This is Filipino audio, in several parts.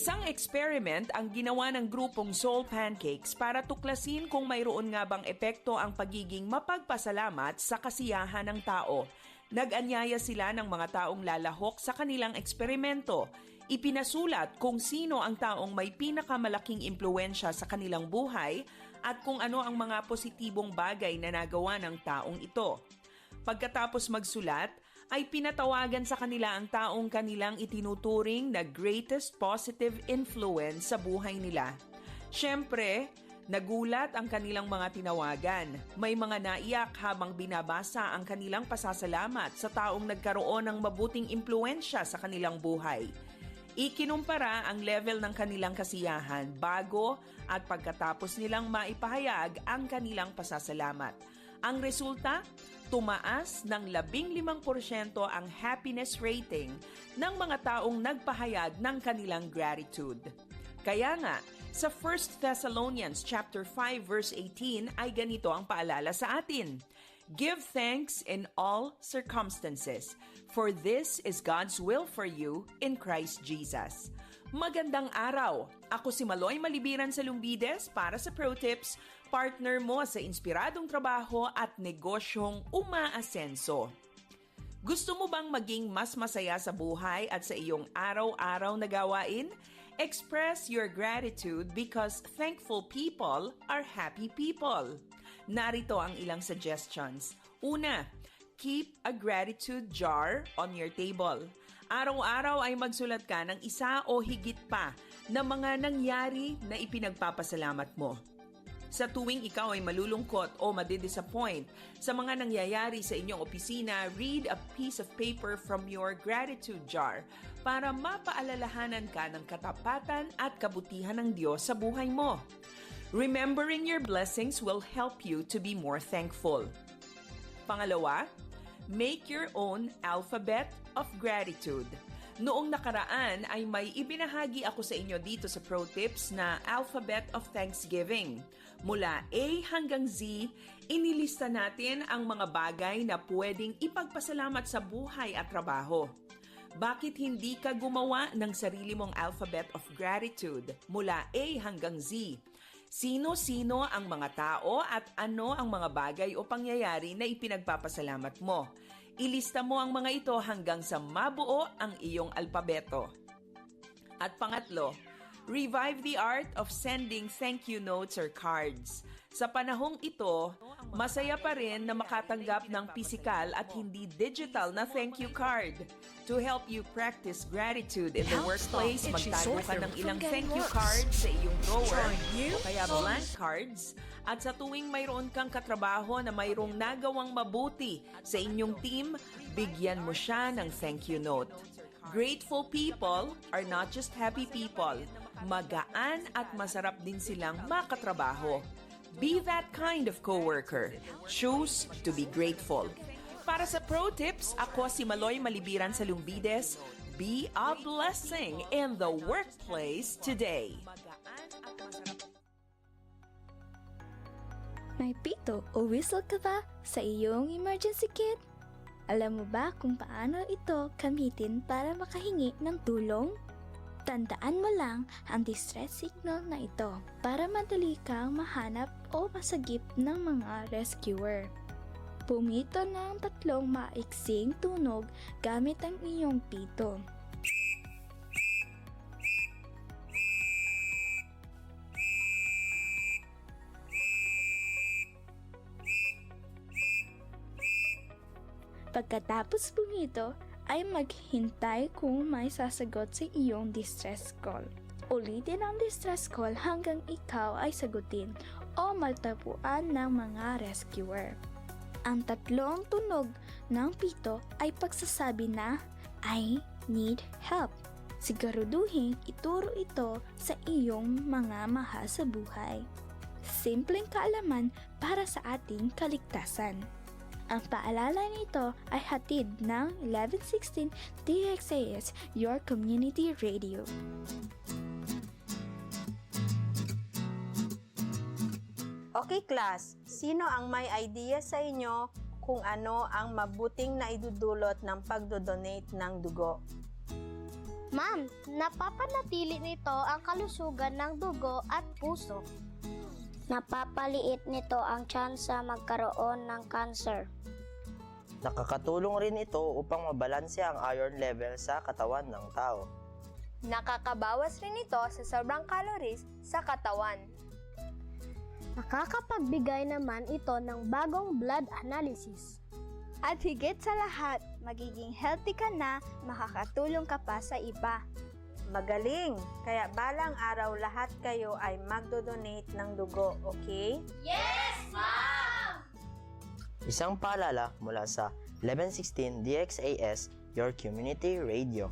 Isang experiment ang ginawa ng grupong Soul Pancakes para tuklasin kung mayroon nga bang epekto ang pagiging mapagpasalamat sa kasiyahan ng tao. Nag-anyaya sila ng mga taong lalahok sa kanilang eksperimento. Ipinasulat kung sino ang taong may pinakamalaking impluwensya sa kanilang buhay at kung ano ang mga positibong bagay na nagawa ng taong ito. Pagkatapos magsulat, ay pinatawagan sa kanila ang taong kanilang itinuturing na greatest positive influence sa buhay nila. Siyempre, nagulat ang kanilang mga tinawagan. May mga naiyak habang binabasa ang kanilang pasasalamat sa taong nagkaroon ng mabuting impluensya sa kanilang buhay. Ikinumpara ang level ng kanilang kasiyahan bago at pagkatapos nilang maipahayag ang kanilang pasasalamat. Ang resulta, tumaas ng 15% ang happiness rating ng mga taong nagpahayag ng kanilang gratitude. Kaya nga, sa 1 Thessalonians chapter 5 verse 18 ay ganito ang paalala sa atin. Give thanks in all circumstances, for this is God's will for you in Christ Jesus. Magandang araw! Ako si Maloy Malibiran sa Lumbides para sa ProTips, partner mo sa inspiradong trabaho at negosyong umaasenso. Gusto mo bang maging mas masaya sa buhay at sa iyong araw-araw na gawain? Express your gratitude because thankful people are happy people. Narito ang ilang suggestions. Una, keep a gratitude jar on your table. Araw-araw ay magsulat ka ng isa o higit pa na mga nangyari na ipinagpapasalamat mo. Sa tuwing ikaw ay malulungkot o madidisappoint sa mga nangyayari sa inyong opisina, read a piece of paper from your gratitude jar para mapaalalahanan ka ng katapatan at kabutihan ng Diyos sa buhay mo. Remembering your blessings will help you to be more thankful. Pangalawa, make your own alphabet of gratitude. Noong nakaraan ay may ibinahagi ako sa inyo dito sa ProTips na Alphabet of Thanksgiving. Mula A hanggang Z, inilista natin ang mga bagay na pwedeng ipagpasalamat sa buhay at trabaho. Bakit hindi ka gumawa ng sarili mong Alphabet of Gratitude mula A hanggang Z? Sino-sino ang mga tao at ano ang mga bagay o pangyayari na ipinagpapasalamat mo? Ilista mo ang mga ito hanggang sa mabuo ang iyong alpabeto. At pangatlo, revive the art of sending thank you notes or cards. Sa panahong ito, masaya pa rin na makatanggap ng pisikal at hindi digital na thank you card. To help you practice gratitude in the workplace, magtago ka ng ilang thank you cards sa iyong drawer o kaya blank cards. At sa tuwing mayroon kang katrabaho na mayroong nagawang mabuti sa inyong team, bigyan mo siya ng thank you note. Grateful people are not just happy people. Magaan at masarap din silang makatrabaho. Be that kind of coworker. Choose to be grateful. Para sa ProTips, ako si Maloy Malibiran sa Lumbides. Be a blessing in the workplace today. May pito o whistle ka ba sa iyong emergency kit? Alam mo ba kung paano ito gamitin para makahingi ng tulong? Tandaan mo lang ang distress signal na ito para madali kang mahanap o masagip ng mga rescuer. Pumito ng 3 maiksing tunog gamit ang iyong pito. Pagkatapos pumito, ay maghintay kung may sasagot sa iyong distress call. Ulitin ang distress call hanggang ikaw ay sagutin o maltapuan ng mga rescuer. Ang 3 tunog ng pito ay pagsasabi na, I need help. Siguraduhin ituro ito sa iyong mga mahal sa buhay. Simpleng kaalaman para sa ating kaligtasan. Ang paalala nito ay hatid ng 1116 DXAS, your community radio. Okay class, sino ang may idea sa inyo kung ano ang mabuting naidudulot ng pagdodonate ng dugo? Ma'am, napapanatili nito ang kalusugan ng dugo at puso. Napapaliit nito ang tsansa magkaroon ng cancer. Nakakatulong rin ito upang mabalanse ang iron level sa katawan ng tao. Nakakabawas rin ito sa sobrang calories sa katawan. Nakakapagbigay naman ito ng bagong blood analysis. At higit sa lahat, magiging healthy ka na, makakatulong ka pa sa iba. Magaling! Kaya balang araw lahat kayo ay magdodonate ng dugo, okay? Isang paalala mula sa 1116 DXAS, your community radio.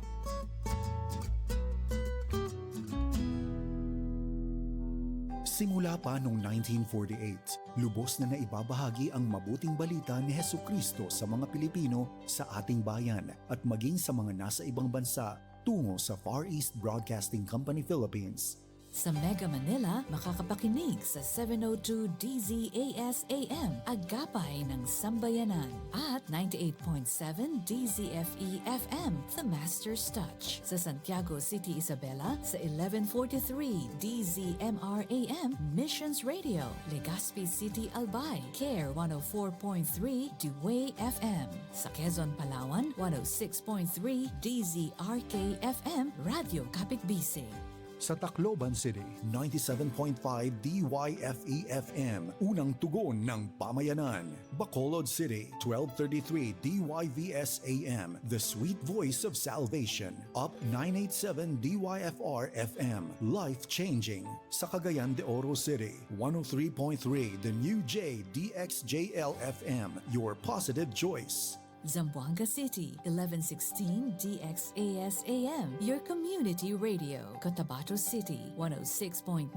Simula pa noong 1948, lubos na naibabahagi ang mabuting balita ni Hesukristo sa mga Pilipino sa ating bayan at maging sa mga nasa ibang bansa tungo sa Far East Broadcasting Company Philippines. Sa Mega Manila, makakapakinig sa 702 DZAS AM, Agapay ng Sambayanan, at 98.7 DZFE FM, The Master's Touch. Sa Santiago City, Isabela, sa 1143 DZMR AM, Missions Radio. Legazpi City, Albay, CARE 104.3 Dewey FM. Sa Quezon, Palawan, 106.3 DZRK FM, Radio Kapitbisig. Sa Tacloban City, 97.5 DYFE-FM, unang tugon ng pamayanan. Bacolod City, 1233 DYVS-AM, the sweet voice of salvation. Up 987 DYFR-FM, life-changing. Sa Cagayan de Oro City, 103.3 The New J DXJL-FM, your positive choice. Zamboanga City, 1116 DXAS AM, your community radio. Cotabato City, 106.9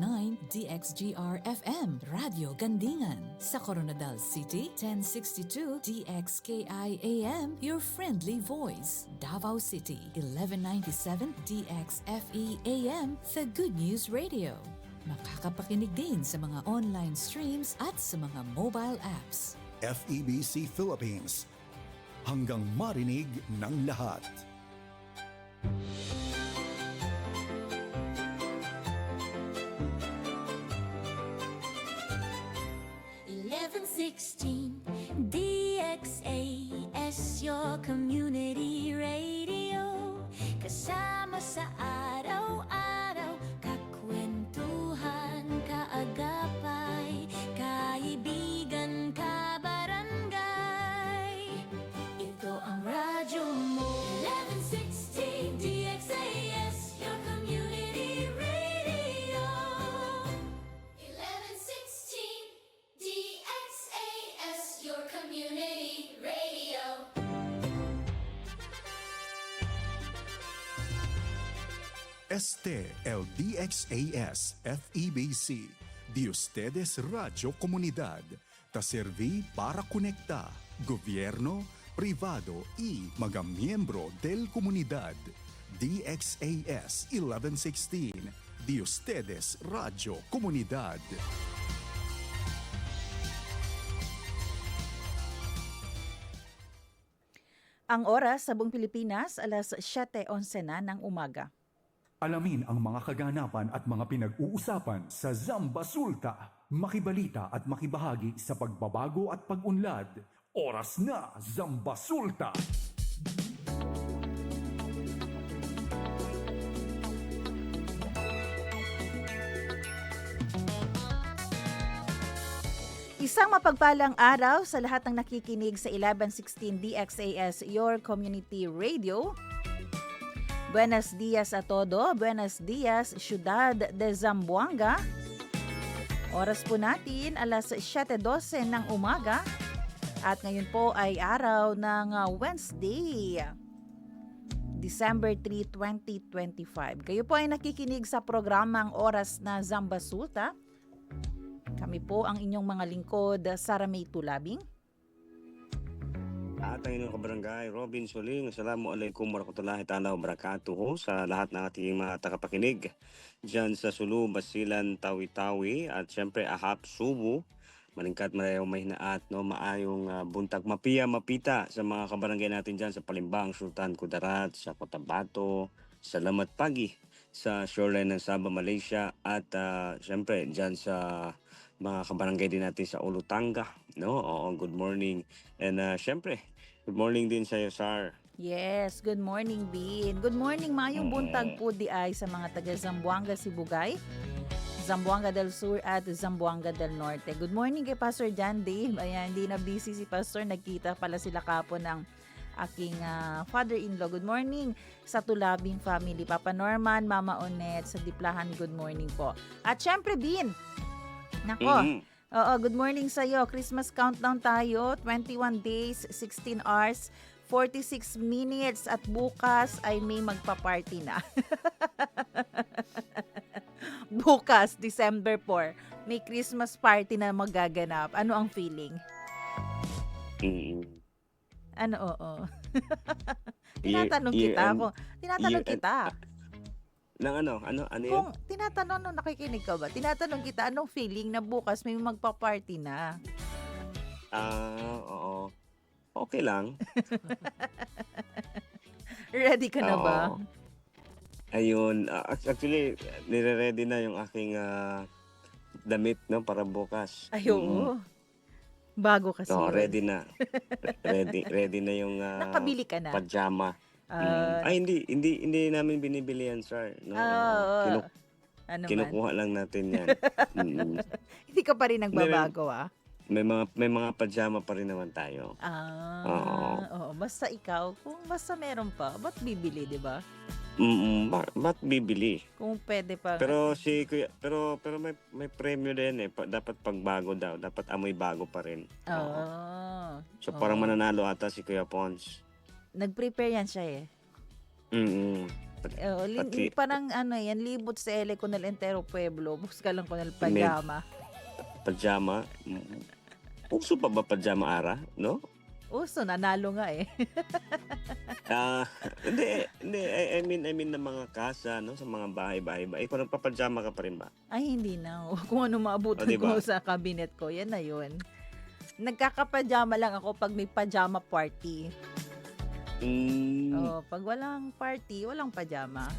DXGR FM, Radio Gandingan. Sa Coronadal City, 1062 DXKI AM, your friendly voice. Davao City, 1197 DXFE AM, The Good News Radio. Makakapakinig din sa mga online streams at sa mga mobile apps. FEBC Philippines, hanggang marinig ng lahat. DXAS, your community radio. Kasama sa araw-araw, kakwentuhan, kaagapay, kaibigan, kabarangay. Ito ang radyo mo. 1160 DXAS, your community radio. 1116 DXAS, your community radio. El DXAS FEBC, de ustedes Radio Comunidad, ta serví para conectar gobierno, privado y mga miyembro del comunidad. DXAS 1116, de ustedes Radio Comunidad. Ang oras sa buong Pilipinas, alas 7:11 na ng umaga. Alamin ang mga kaganapan at mga pinag-uusapan sa Zamba Sulta. Makibalita at makibahagi sa pagbabago at pag-unlad. Oras na, Zamba Sulta! Isang mapagpalang araw sa lahat ng nakikinig sa 1116 DXAS, your community radio. Buenos dias a todo. Buenos dias, Ciudad de Zamboanga. Oras po natin, alas 7:12 ng umaga. At ngayon po ay araw ng Wednesday, December 3, 2025. Kayo po ay nakikinig sa programang Oras na Zamba Sulta. Kami po ang inyong mga lingkod, Sara May Tulabing. At ang inyong kabarangay, Robin Soling. Assalamualaikum warahmatullahi ta'ala wabarakatuh sa lahat ng ating mga tagapakinig dyan sa Sulu, Basilan, Tawi-Tawi at syempre Ahap, Subo. Malingkat, marayong may hinaat, no? Maayong buntag mapita sa mga kabarangay natin dyan sa Palimbang, Sultan Kudarat, sa Cotabato, Salamat Pagi sa shoreline ng Sabah, Malaysia at syempre dyan sa mga kabarangay din natin sa Olutanga, no? Oo, good morning. And syempre, good morning din sa iyo, Sar. Yes, good morning, Bin. Good morning, mayong Oo. buntag po di ay sa mga taga Zamboanga, Sibugay, Zamboanga del Sur at Zamboanga del Norte. Good morning kay Pastor John Dave. Ayan, hindi na busy si Pastor. Nagkita pala sila kapon ng aking father-in-law. Good morning sa Tulabing family. Papa Norman, Mama Onet, sa Diplahan, good morning po. At syempre, Bin, nako, Mhm. oo, good morning sa'yo. Christmas countdown tayo. 21 days, 16 hours, 46 minutes at bukas ay may magpa-party na. Bukas, December 4, may Christmas party na magaganap. Ano ang feeling? Mhm. Ano, oo. Tinatanong kita Year-end. ako. Tinatanong Year-end. kita. Ng ano yan? Kung tinatanong nung nakikinig ka ba, tinatanong kita anong feeling na bukas may magpa-party na. Oo. Okay lang. Ready ka na ba? Oo. Ayun, actually, nire-ready na yung aking damit, no, para bukas. Ay, oo. Bago kasi No, yun. ready na. Ready na yung Nakabili ka na? pajama. Ah, Ay, hindi namin binibili yan, sir. No, oo. Ano man? kinukuha lang natin yan. Mm. Hindi ka pa rin nagbabago, ah? May mga pajama pa rin naman tayo. Oo. Basta ikaw, kung basta meron pa, ba't bibili, di ba? Ba't bibili? Kung pwede pa. Pero si Kuya, pero may premyo din eh. Dapat pagbago daw, dapat amoy bago pa rin. Oo. So parang mananalo ata si Kuya Pons. Nag-prepare yan siya eh. Pati- Parang ano yan, libot sa ele con el entero pueblo. Busca lang con el pajama. Pajama. Uso pa ba pajama ara, no? Uso, nanalo nga eh. Hindi. I mean ng mga kasa, no, sa mga bahay-bahay. Ikaw nagpapajama ka pa rin ba? Ay, hindi na. Kung ano maabutan diba? ko sa cabinet ko, yan na yun. Nagkakapajama lang ako pag may pajama party. Pag walang party, walang pajama.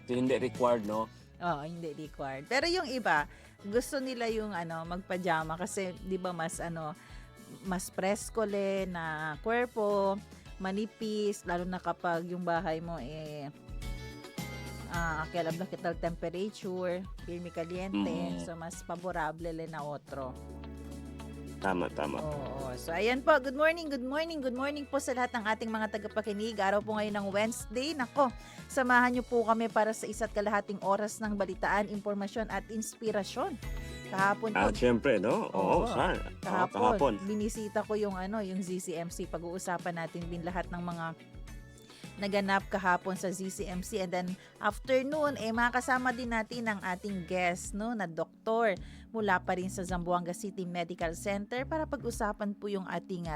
So, hindi required, no? Oo, hindi required. Pero yung iba, gusto nila yung magpajama kasi 'di ba mas preskole na kwerpo, manipis, lalo na kapag yung bahay mo kialab na kital temperature, firme caliente, so mas favorable le na otro. Tama. Oo. So, ayan po. Good morning po sa lahat ng ating mga tagapakinig. Araw po ngayon ng Wednesday. Nako, samahan niyo po kami para sa isa't kalahating oras ng balitaan, impormasyon at inspirasyon. Kahapon po. Siyempre, no? Oo, sir. Kahapon. Binisita ko yung ZCMC. Pag-uusapan natin din lahat ng mga naganap kahapon sa ZCMC, and then afternoon makasama din natin ang ating guest, no, na doktor mula pa rin sa Zamboanga City Medical Center para pag-usapan po yung ating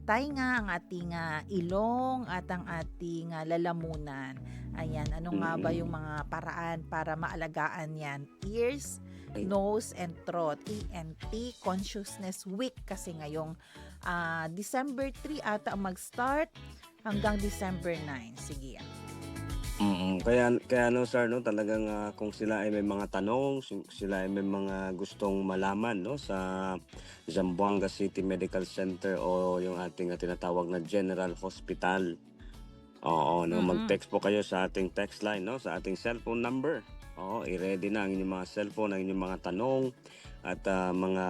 tainga, ang ating ilong at ang ating lalamunan. Ayan, ano nga ba yung mga paraan para maalagaan yan? Ears, nose and throat, ENT Consciousness Week kasi ngayong December 3 ata ang mag-start hanggang December 9. Sige. Kaya no, sir, no, talagang kung sila ay may mga tanong, sila ay may mga gustong malaman, no, sa Zamboanga City Medical Center o yung ating tinatawag na General Hospital. Oo, no, mag-text po kayo sa ating text line, no, sa ating cellphone number. Oo, i-ready na ang inyong mga cellphone, ang inyong mga tanong at mga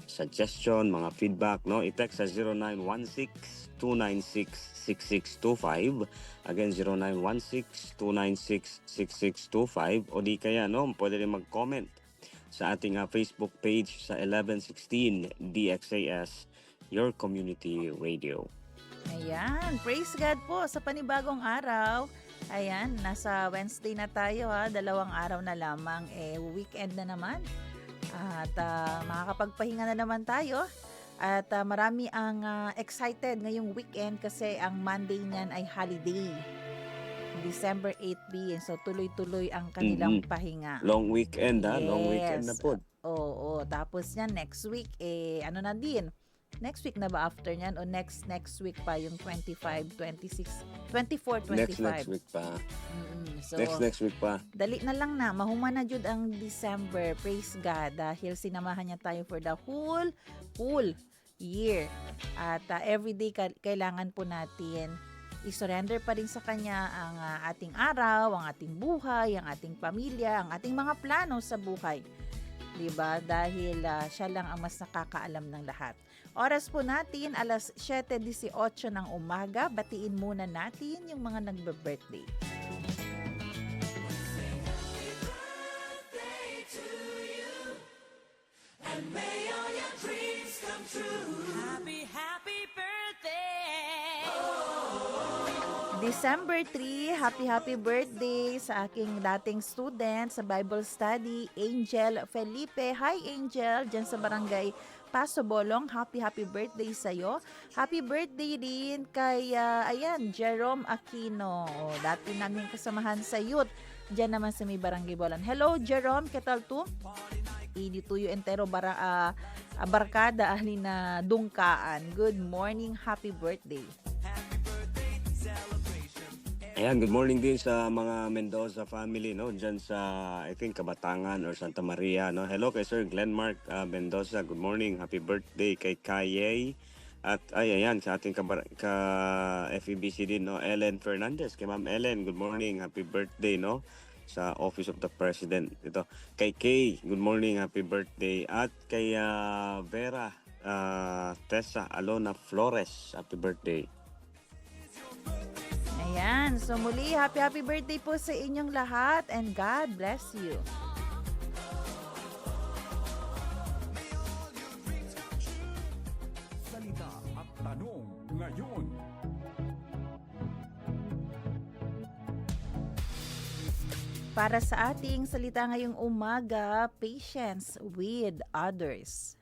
suggestion, mga feedback, no, i-text sa 0916-296-6625. Again, 0916-296-6625. O di kaya, no, pwede rin mag-comment sa ating Facebook page sa 1116 DXAS, Your Community Radio. Ayan, praise God po sa panibagong araw. Ayan, nasa Wednesday na tayo dalawang araw na lamang, weekend na naman. At makakapagpahinga na naman tayo. At marami ang excited ngayong weekend kasi ang Monday niyan ay holiday. December 8 So tuloy-tuloy ang kanilang pahinga. Long weekend, Yes. long weekend na po. Oo, tapos yan next week ano na din, Next week na ba after niyan o next week pa yung 25, 26, 24, 25? Next week pa. So, Next week pa. dali na lang na. Mahuman na jud ang December. Praise God. Dahil sinamahan niya tayo for the whole year. At everyday kailangan po natin i-surrender pa rin sa Kanya ang ating araw, ang ating buhay, ang ating pamilya, ang ating mga plano sa buhay. Diba? Dahil siya lang ang mas nakakaalam ng lahat. Oras po natin, alas 7:18 ng umaga. Batiin muna natin yung mga nagbe-birthday. December 3, happy birthday sa aking dating student sa Bible study, Angel Felipe. Hi Angel, dyan sa barangay Paso Bolong. Happy birthday sa'yo. Happy birthday din kay, Jerome Aquino. Dati namin kasamahan sa youth. Dyan naman sa may barangay Bolan. Hello Jerome, ketal tu? Idi tuyo entero barkada ahli na dungkaan. Good morning, happy birthday. Ayan, good morning din sa mga Mendoza family, no? Diyan sa, I think, Kabatangan or Santa Maria, no? Hello kay Sir Glenmark Mendoza. Good morning. Happy birthday kay Kayay. At, ayan, sa ating ka-FEBC din, no? Ellen Fernandez. Kay Ma'am Ellen, good morning. Happy birthday, no? Sa Office of the President. Ito. Kay Kay, good morning. Happy birthday. At kay Vera Tessa Alona Flores. Happy birthday. Ayan, so muli, happy birthday po sa inyong lahat and God bless you. Salita at tanong ngayon. Para sa ating salita ngayong umaga, patience with others.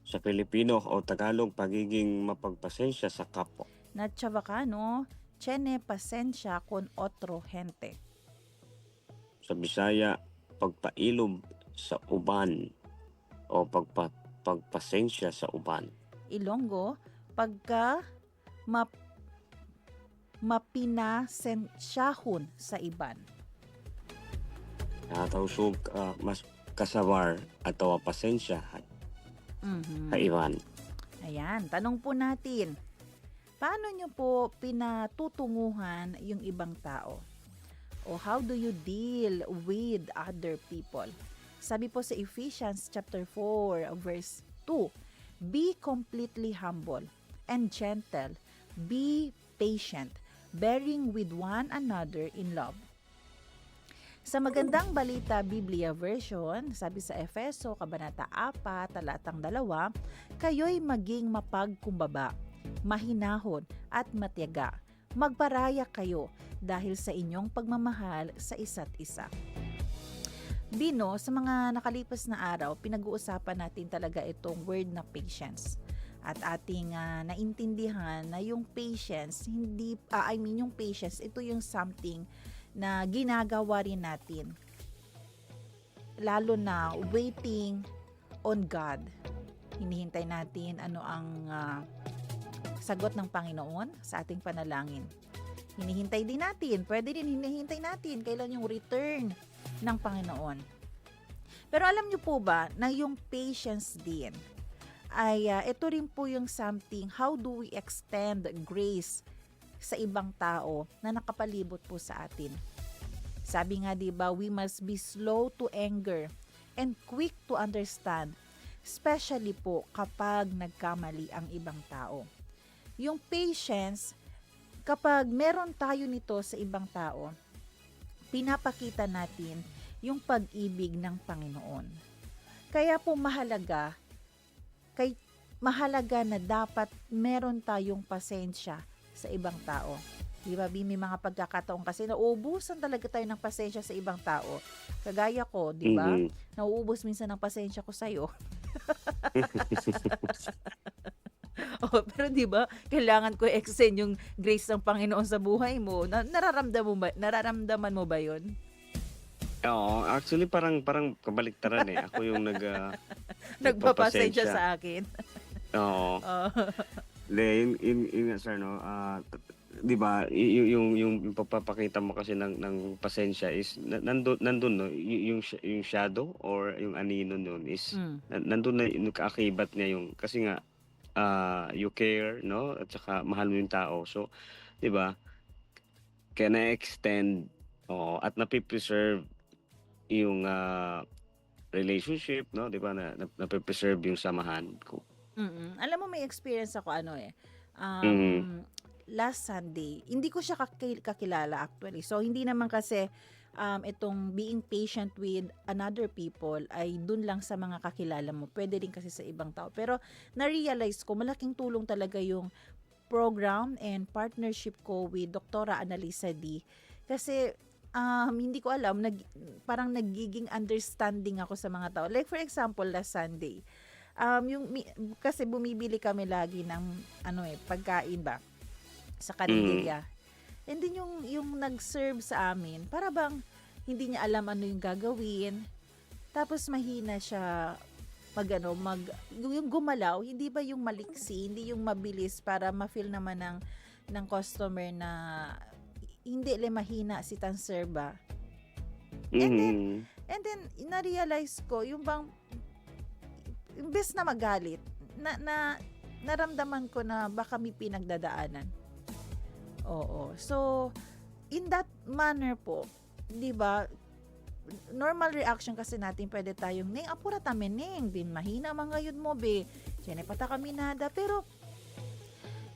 Sa Filipino o Tagalog, pagiging mapagpasensya sa kapwa. Natchavacano, tiene pasensya con otro gente. Sa Bisaya, pagpailob sa uban o pagpasensya sa uban. Ilonggo, pagka mapinasensyahon sa iban. Natawsog mas kasawar atau pasensya sa iban. Ayan, tanong po natin. Paano nyo po pinatutunguhan yung ibang tao? O how do you deal with other people? Sabi po sa Ephesians chapter 4 verse 2, be completely humble and gentle, be patient, bearing with one another in love. Sa Magandang Balita Biblia Version, sabi sa Efeso, Kabanata 4, talatang 2, kayo'y maging mapagkumbaba, mahinahon at matyaga. Magparaya kayo dahil sa inyong pagmamahal sa isa't isa. Bino, sa mga nakalipas na araw, pinag-uusapan natin talaga itong word na patience. At ating naintindihan na yung patience, yung patience, ito yung something na ginagawa rin natin. Lalo na waiting on God. Hinihintay natin ano ang sagot ng Panginoon sa ating panalangin. Hinihintay din natin, pwede din hinihintay natin kailan yung return ng Panginoon. Pero alam niyo po ba na yung patience din ay ito rin po yung something, how do we extend grace sa ibang tao na nakapalibot po sa atin. Sabi nga, diba, we must be slow to anger and quick to understand, especially po kapag nagkamali ang ibang tao. Yung patience, kapag meron tayo nito sa ibang tao, pinapakita natin yung pag-ibig ng Panginoon. Kaya po mahalaga na dapat meron tayong pasensya sa ibang tao. Di ba, may mga pagkakataon kasi nauubusan talaga tayo ng pasensya sa ibang tao. Kagaya ko, di ba? Nauubos minsan ng pasensya ko sa'yo. Pero di ba, kailangan ko extend yung grace ng Panginoon sa buhay mo. Nararamdaman mo ba 'yon? Oo, actually parang kabaliktaran eh. Ako yung nagpapasensya sa akin. Oo. Oh. Yun nga sir, no, 'di ba, yung pagpapakita mo kasi ng pasensya is nandun 'no, yung shadow or yung anino nun is Mm. nandun na yung kaakibat niya yung kasi nga, you care 'no, at saka mahal mo yung tao. So, 'di ba, kaya na-extend, oo, at nape-preserve yung, relationship 'no, 'di ba, nape-preserve yung samahan ko. Alam mo may experience ako ano eh. Mhm. Last Sunday, hindi ko siya kakilala actually. So hindi naman kasi itong being patient with another people ay dun lang sa mga kakilala mo. Pwede din kasi sa ibang tao. Pero na-realize ko malaking tulong talaga yung program and partnership ko with Doktora Annalisa D. Kasi hindi ko alam, parang nagiging understanding ako sa mga tao. Like for example, last Sunday, kasi bumibili kami lagi ng pagkain ba sa karinderya. And then yung nag-serve sa amin, para bang hindi niya alam ano yung gagawin. Tapos mahina siya yung gumalaw, hindi ba yung maliksi, hindi yung mabilis para ma-feel naman ng customer na hindi mahina si tanserba. Mhm. And then na-realize ko yung bang imbes na magalit, naramdaman ko na baka may pinagdadaanan. Oo. So, in that manner po, 'di ba? Normal reaction kasi natin pwede tayong, "Ning apura ta meneng, din mahina mga yun mo be. Siyempre pata kami nada." Pero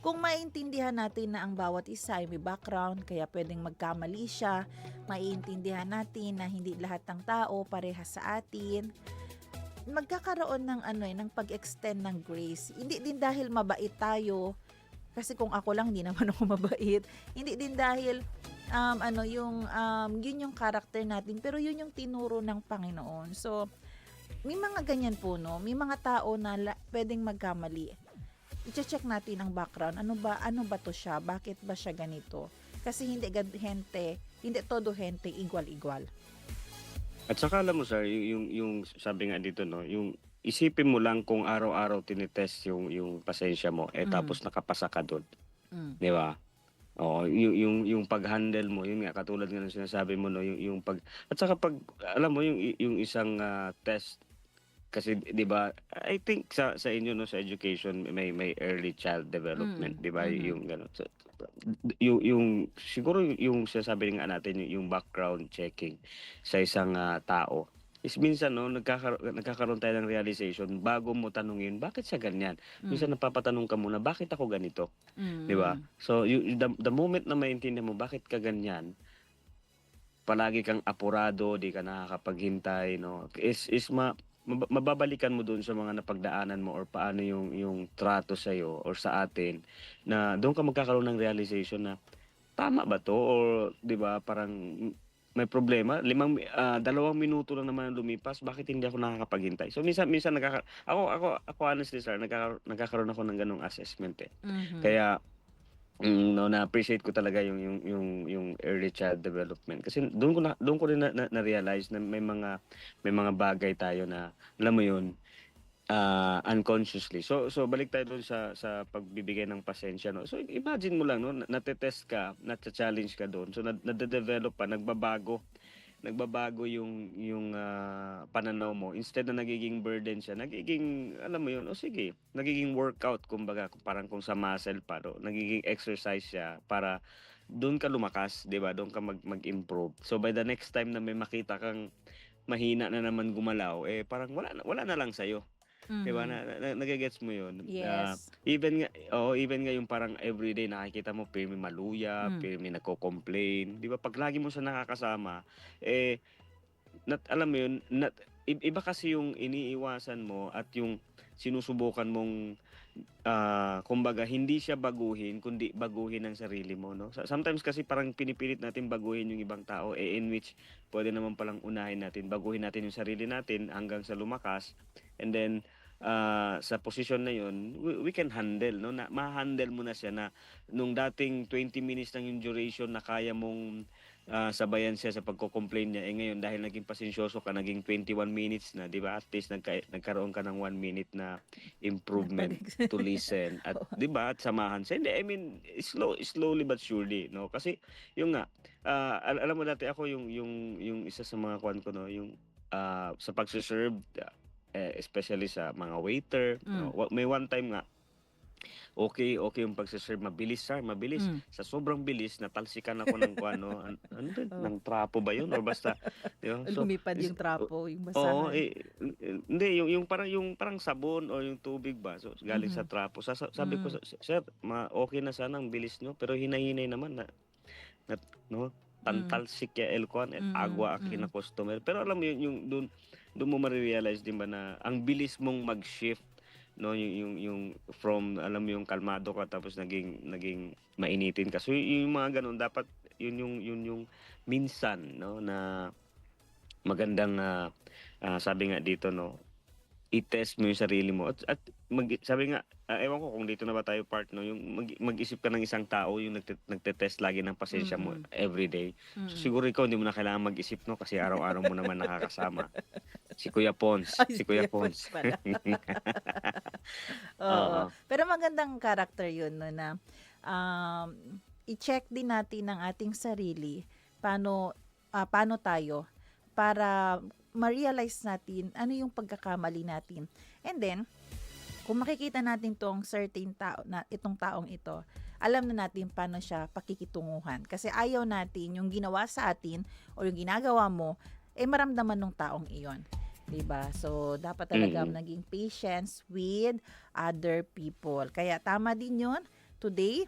kung maintindihan natin na ang bawat isa ay may background, kaya pwedeng magkamali siya, maiintindihan natin na hindi lahat ng tao parehas sa atin, magkakaroon ng pag-extend ng grace. Hindi din dahil mabait tayo, kasi kung ako lang, hindi naman ako mabait. Hindi din dahil, yun yung character natin, pero yun yung tinuro ng Panginoon. So, may mga ganyan po, no? May mga tao na pwedeng magkamali. I-check natin ang background. Ano ba to siya? Bakit ba siya ganito? Kasi hindi todo gente igual-igual. At saka alam mo sir, yung sabi nga dito 'no, yung isipin mo lang kung araw-araw tinitest yung pasensya mo, tapos nakapasa ka dun, Mm. 'di ba? Oo, yung pag-handle mo, yun nga katulad nga ng sinasabi mo 'no, yung pag at saka pag alam mo yung isang, test kasi 'di ba, I think sa inyo 'no, sa education may early child development, 'di ba, Mhm. yung gano'n. So, yung siguro yung sinasabi nga natin yung background checking sa isang, tao is minsan 'no, nagkakaroon tayo ng realization bago mo tanungin, "Bakit siya ganyan?" Minsan napapatanong ka muna, "Bakit ako ganito?" 'Di ba? Mm. So, the moment na maintindihan mo bakit ka ganyan, palagi kang apurado, 'di ka nakakapaghintay 'no, is mababalikan mo dun sa mga napagdaanan mo or paano yung trato sa'yo or sa atin na dun ka magkakaroon ng realization na, "Tama ba 'to?" Or 'di ba parang may problema, 2 minuto lang naman ang lumipas, bakit hindi ako nakakapaghintay? So minsan ako honestly sir, nagkakaroon ako ng gano'ng assessment, eh. Mhm. Kaya, no, na-appreciate ko talaga yung early child development kasi doon ko rin na-realize na may mga bagay tayo na alam mo yun, unconsciously. So balik tayo dun sa pagbibigay ng pasensya 'no. So imagine mo lang 'no, nate-test ka, nacha-challenge ka dun, so nade-develop pa, nagbabago yung pananaw mo. Instead na nagiging burden siya, nagiging alam mo yun, o sige, nagiging workout kumbaga, parang kung sa muscle pa 'no, nagiging exercise siya para dun ka lumakas, 'di ba? Dun ka mag-improve. So by the next time na may makita kang mahina na naman gumalaw, parang wala na lang sa'yo. 'Di ba, Mhm. nage-gets mo 'yun? Yes. Even nga yung parang everyday nakikita mo pirme maluya, Mm. pirme nagko-complain, 'di ba? 'Pag lagi mo siya nakakasama, alam mo 'yun, iba kasi yung iniiwasan mo at yung sinusubukan mong, kumbaga hindi siya baguhin kundi baguhin ang sarili mo 'no. Sometimes kasi parang pinipilit natin baguhin yung ibang tao, in which puwede naman palang unahin natin, baguhin natin yung sarili natin hanggang sa lumakas, and then, sa posisyon na yun, we can handle 'no, na maha-handle mo na siya na nung dating 20 minutes lang yung duration na kaya mong sabayan siya sa pagko-complain niya. Ngayon, dahil naging pasensyoso ka, naging 21 minutes na, di ba? At least nagkaroon ka ng 1 minute na improvement to listen. At, di ba? At samahan siya. Hindi, I mean, slowly but surely, no? Kasi, yung nga, alam mo dati ako, yung isa sa mga kwan ko, no? Yung sa pagsiserve, especially sa mga waiter, no? May one time nga, okay yung pagsiserve, mabilis mabilis. Sa sobrang bilis, natalsikan ako ng ano ng trapo ba yun? Or basta, di ba? Lumipad yung trapo, yung Oo, basahan. hindi, yung parang sabon o yung tubig ba? So, galing sa trapo. Sabi ko, sir, okay na sana ang bilis nyo, pero hinay-hinay naman no? Tantalsik ya elkwan at agwa akin na customer. Pero alam mo yung doon mo ma-realize din ba na ang bilis mong mag-shift, no, yung from, alam mo, yung kalmado ka tapos naging mainitin ka. So yung mga ganun dapat yun yung minsan, no, na magandang sabi nga dito, no, i-test mo yung sarili mo at sabi nga, ewan ko kung dito na ba tayo part, no, yung mag-isip ka ng isang tao yung nagte-test lagi ng pasensya mo every day. So, siguro ikaw hindi mo na kailangan mag-isip, no, kasi araw-araw mo naman nakakasama si Kuya Pons. Ay, Si Kuya Pons. pala. Oo. Pero magandang character yun, no, na i-check din natin ang ating sarili, paano tayo, para ma-realize natin ano yung pagkakamali natin. And then, kung makikita natin tong certain tao, na itong taong ito, alam na natin paano siya pakikitunguhan. Kasi ayaw natin yung ginawa sa atin o yung ginagawa mo, maramdaman ng taong iyon. Diba? So, dapat talaga naging patience with other people. Kaya tama din yun. Today,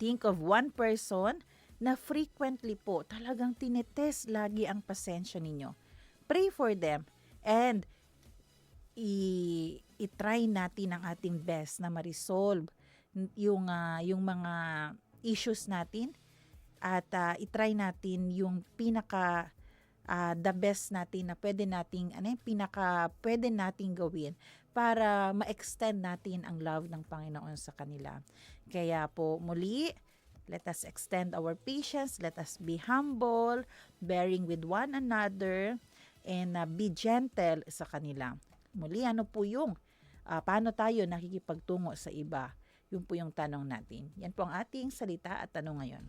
think of one person na frequently po talagang tinetest lagi ang pasensya ninyo. Pray for them and i-try natin ang ating best na ma-resolve yung mga issues natin at i-try natin yung pinaka the best natin na pwede nating gawin para ma-extend natin ang love ng Panginoon sa kanila. Kaya po muli, let us extend our patience, let us be humble, bearing with one another, and be gentle sa kanila. Muli, ano po yung paano tayo nakikipagtungo sa iba? Yun po yung tanong natin. Yan po ang ating salita at tanong ngayon.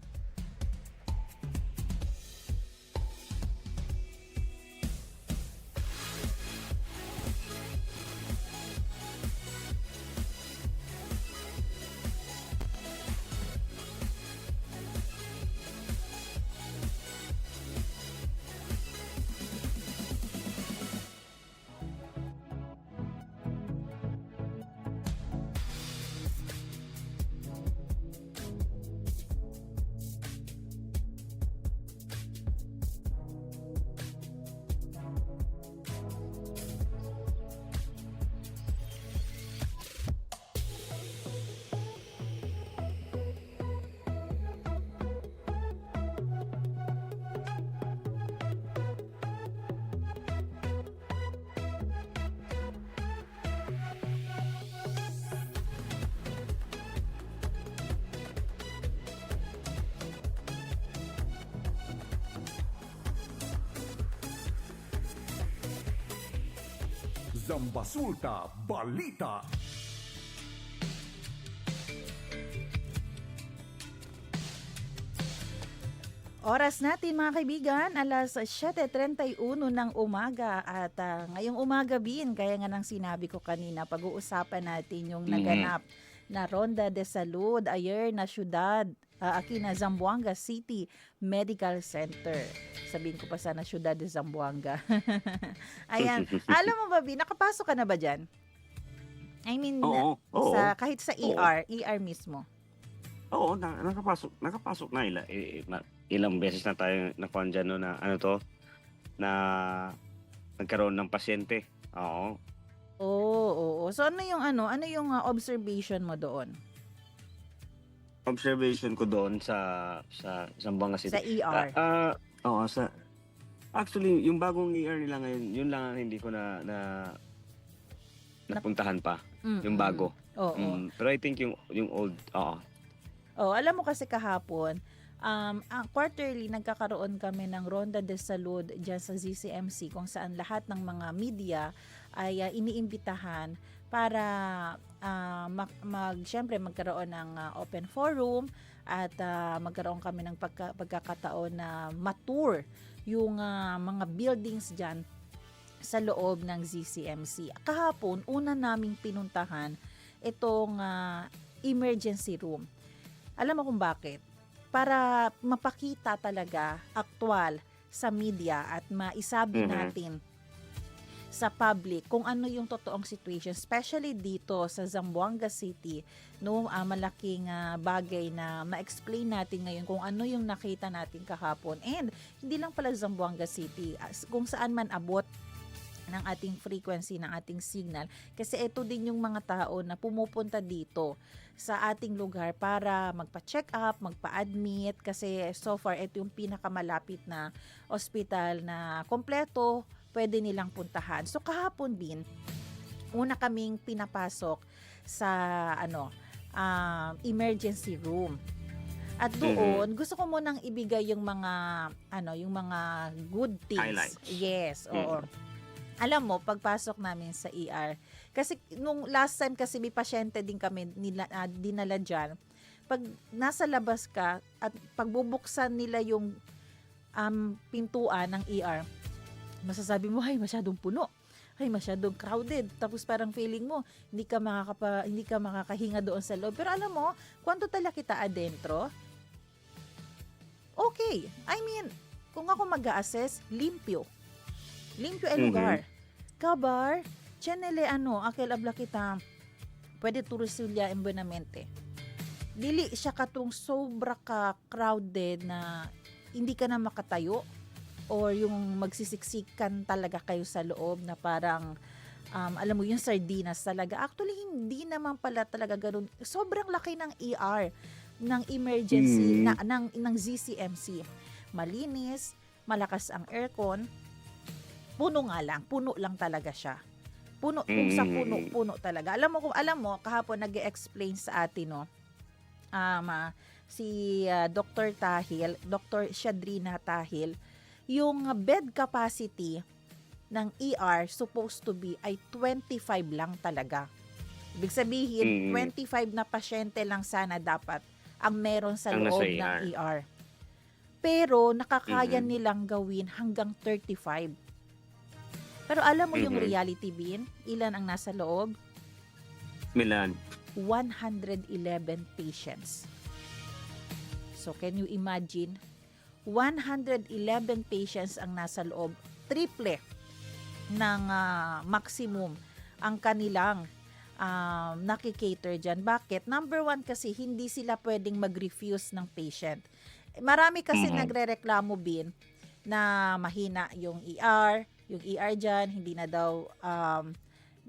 Zambasulta Balita. Oras natin mga kaibigan, alas 7:31 ng umaga at ngayong umaga bin, gaya nga ng sinabi ko kanina, pag-uusapan natin yung naganap na Ronda de Salud ayer na syudad, aquí na Zamboanga City Medical Center. Sabihin ko pa sana syudad de Zamboanga. Ayan, alam mo ba Bin, nakapasok ka na ba dyan? I mean, kahit sa ER mismo. Oo, nakapasok na ilang beses na tayo nakuha dyan, no, na na nagkaroon ng pasyente. Oo. Oo. So ano yung observation mo doon? Observation ko doon sa Zamboanga City. Sa ER. Actually, yung bagong ER nila ngayon, yun lang ang hindi ko na napuntahan pa. Yung bago. Oo. Pero I think yung old, alam mo kasi kahapon, quarterly nagkakaroon kami ng Ronda de Salud dyan sa ZCMC kung saan lahat ng mga media ay iniimbitahan para syempre magkaroon ng open forum at magkaroon kami ng pagkakataon na matour yung mga buildings dyan sa loob ng ZCMC. Kahapon, una naming pinuntahan itong emergency room. Alam mo kung bakit? Para mapakita talaga aktwal sa media at maisabi natin sa public kung ano yung totoong situation, especially dito sa Zamboanga City, no, malaking bagay na ma-explain natin ngayon kung ano yung nakita natin kahapon. And hindi lang pala Zamboanga City, kung saan man abot ng ating frequency, ng ating signal, kasi ito din yung mga tao na pumupunta dito sa ating lugar para magpa-check up, magpa-admit, kasi so far ito yung pinakamalapit na ospital na kompleto pwede nilang puntahan. So kahapon din, una kaming pinapasok sa emergency room. At doon, gusto ko munang ibigay yung mga good things. Highlights. Yes, oo. Alam mo, pagpasok namin sa ER, kasi nung last time kasi may pasyente din kami dinala dyan, pag nasa labas ka at pagbubuksan nila yung pintuan ng ER, masasabi mo, ay masyadong puno, ay masyadong crowded, tapos parang feeling mo hindi ka makakahinga doon sa loob. Pero alam mo, kung totala kita adentro, okay. I mean, kung ako mag-a-assess, limpyo el lugar. Kabar, chenele akil abla kita, pwede turisilla en buenamente. Dili siya katong sobra ka crowded na hindi ka na makatayo, or yung magsisiksikan talaga kayo sa loob na parang alam mo yung sardinas talaga. Actually, hindi naman pala talaga ganun. Sobrang laki ng ER ng emergency ng ZCMC. Malinis, malakas ang aircon. Puno lang talaga siya. Puno, kung sa puno talaga. Alam mo kahapon nag-explain sa atin si Dr. Tahil, Dr. Shadrina Tahil, yung bed capacity ng ER supposed to be ay 25 lang talaga. Ibig sabihin, 25 na pasyente lang sana dapat ang meron sa loob ng ER. Pero nakakaya nilang gawin hanggang 35. Pero alam mo yung reality, Bin? Ilan ang nasa loob? Milan. 111 patients. So can you imagine? 111 patients ang nasa loob, triple ng maximum ang kanilang nakikater dyan. Bakit? Number one kasi hindi sila pwedeng mag-refuse ng patient. Marami kasi nagre-reklamo, Bin, na mahina yung ER dyan, hindi na daw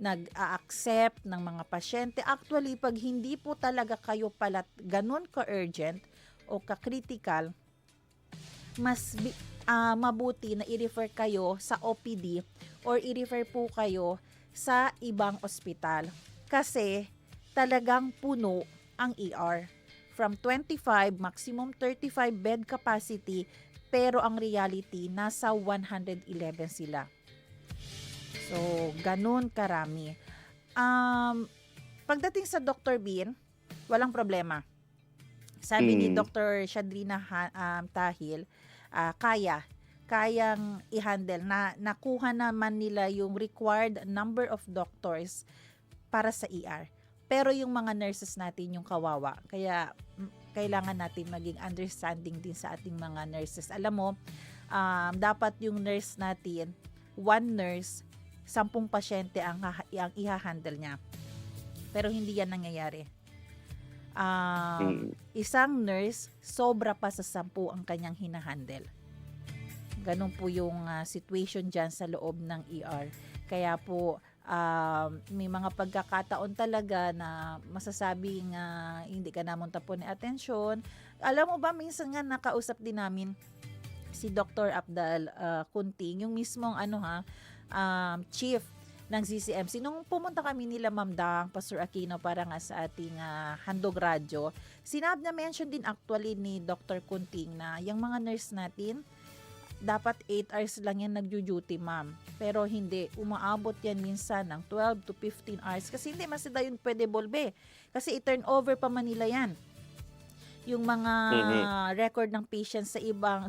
nag-a-accept ng mga pasyente. Actually, pag hindi po talaga kayo pala ganun ka-urgent o ka-critical, mas mabuti na i-refer kayo sa OPD or i-refer po kayo sa ibang ospital. Kasi talagang puno ang ER. From 25, maximum 35 bed capacity, pero ang reality, nasa 111 sila. So, ganun karami. Pagdating sa Dr. Bin, walang problema. Sabi ni Dr. Shadrina Tahil, kayang i-handle na nakuha naman nila yung required number of doctors para sa ER. Pero yung mga nurses natin yung kawawa. Kaya kailangan natin maging understanding din sa ating mga nurses. Alam mo, dapat yung nurse natin, one nurse, 10 pasyente ang i-handle niya. Pero hindi yan nangyayari. Isang nurse, sobra pa sa 10 ang kanyang hinahandle. Ganun po yung situation dyan sa loob ng ER. Kaya po, may mga pagkakataon talaga na masasabing hindi ka namunta po ni atensyon. Alam mo ba, minsan nga nakausap din namin si Dr. Abdal Kunting, yung mismong chief ng ZCMC. Nung pumunta kami nila Ma'am Dang, Pastor Aquino para nga sa ating handog radyo, mention din actually ni Dr. Kunting na yung mga nurse natin, dapat 8 hours lang yan nagjo-duty, ma'am. Pero hindi, umaabot yan minsan ng 12 to 15 hours kasi hindi masida yun pwede bolbe. Kasi i-turn over pa Manila yan. Yung mga record ng patients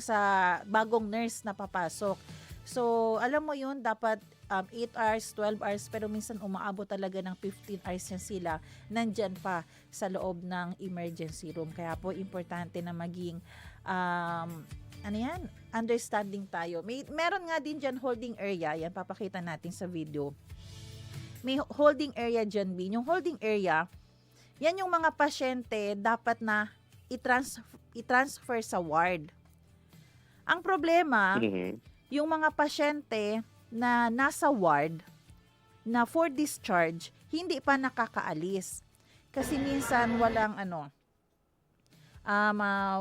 sa bagong nurse na papasok. So, alam mo yun, dapat 8 hours, 12 hours, pero minsan umaabot talaga ng 15 hours yan sila nandyan pa sa loob ng emergency room. Kaya po, importante na maging understanding tayo. Meron nga din dyan holding area, yan papakita natin sa video. May holding area dyan, Bin. Yung holding area, yan yung mga pasyente dapat na i-transfer sa ward. Ang problema, yung mga pasyente na nasa ward na for discharge, hindi pa nakakaalis. Kasi minsan walang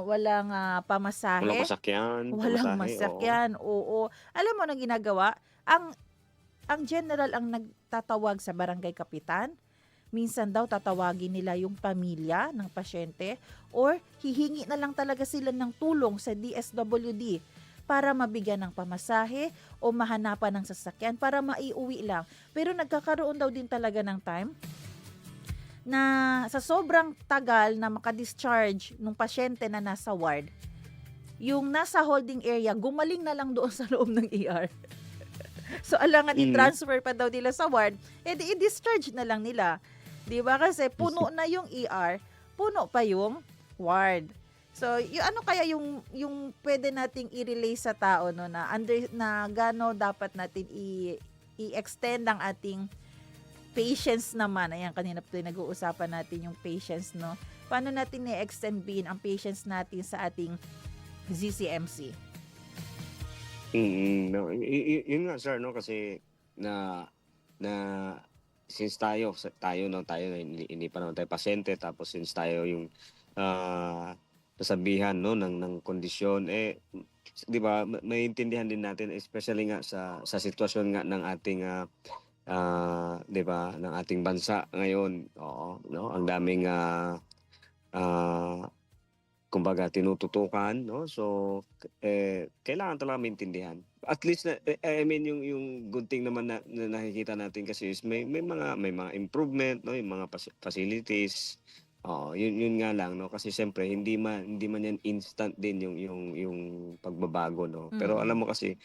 walang pamasahe. Walang masakyan. Walang masakyan, oo. Alam mo nang ginagawa? Ang general ang nagtatawag sa barangay kapitan. Minsan daw tatawagin nila yung pamilya ng pasyente or hihingi na lang talaga sila ng tulong sa DSWD para mabigyan ng pamasahe o mahanapan ng sasakyan para maiuwi lang. Pero nagkakaroon daw din talaga ng time na sa sobrang tagal na makadischarge ng pasyente na nasa ward, yung nasa holding area, gumaling na lang doon sa loob ng ER. So, alangan i-transfer pa daw nila sa ward, edi i-discharge na lang nila. Di ba? Kasi puno na yung ER, puno pa yung ward. So, ano kaya yung pwede nating i-relay sa tao no, na gaano dapat natin i-extend ang ating patience naman. Ayan, kanina po nag-uusapan natin yung patience, no? Paano natin i-extend ang patience natin sa ating ZCMC? No, yun nga sir, no, kasi na since tayo na hindi pa naman tayo pasyente, tapos since tayo yung nasabihan no ng kondisyon, di ba, maintindihan din natin, especially nga sa sitwasyon nga ng ating di ba, ng ating bansa ngayon. Oo, no, ang daming kumbaga tinututukan, no? So kailangan talaga maintindihan. At least I mean yung good thing naman na nakikita natin kasi is may mga improvement, no, yung mga facilities. Yun nga lang, no, kasi siyempre hindi man yan instant din yung pagbabago, no. Pero alam mo kasi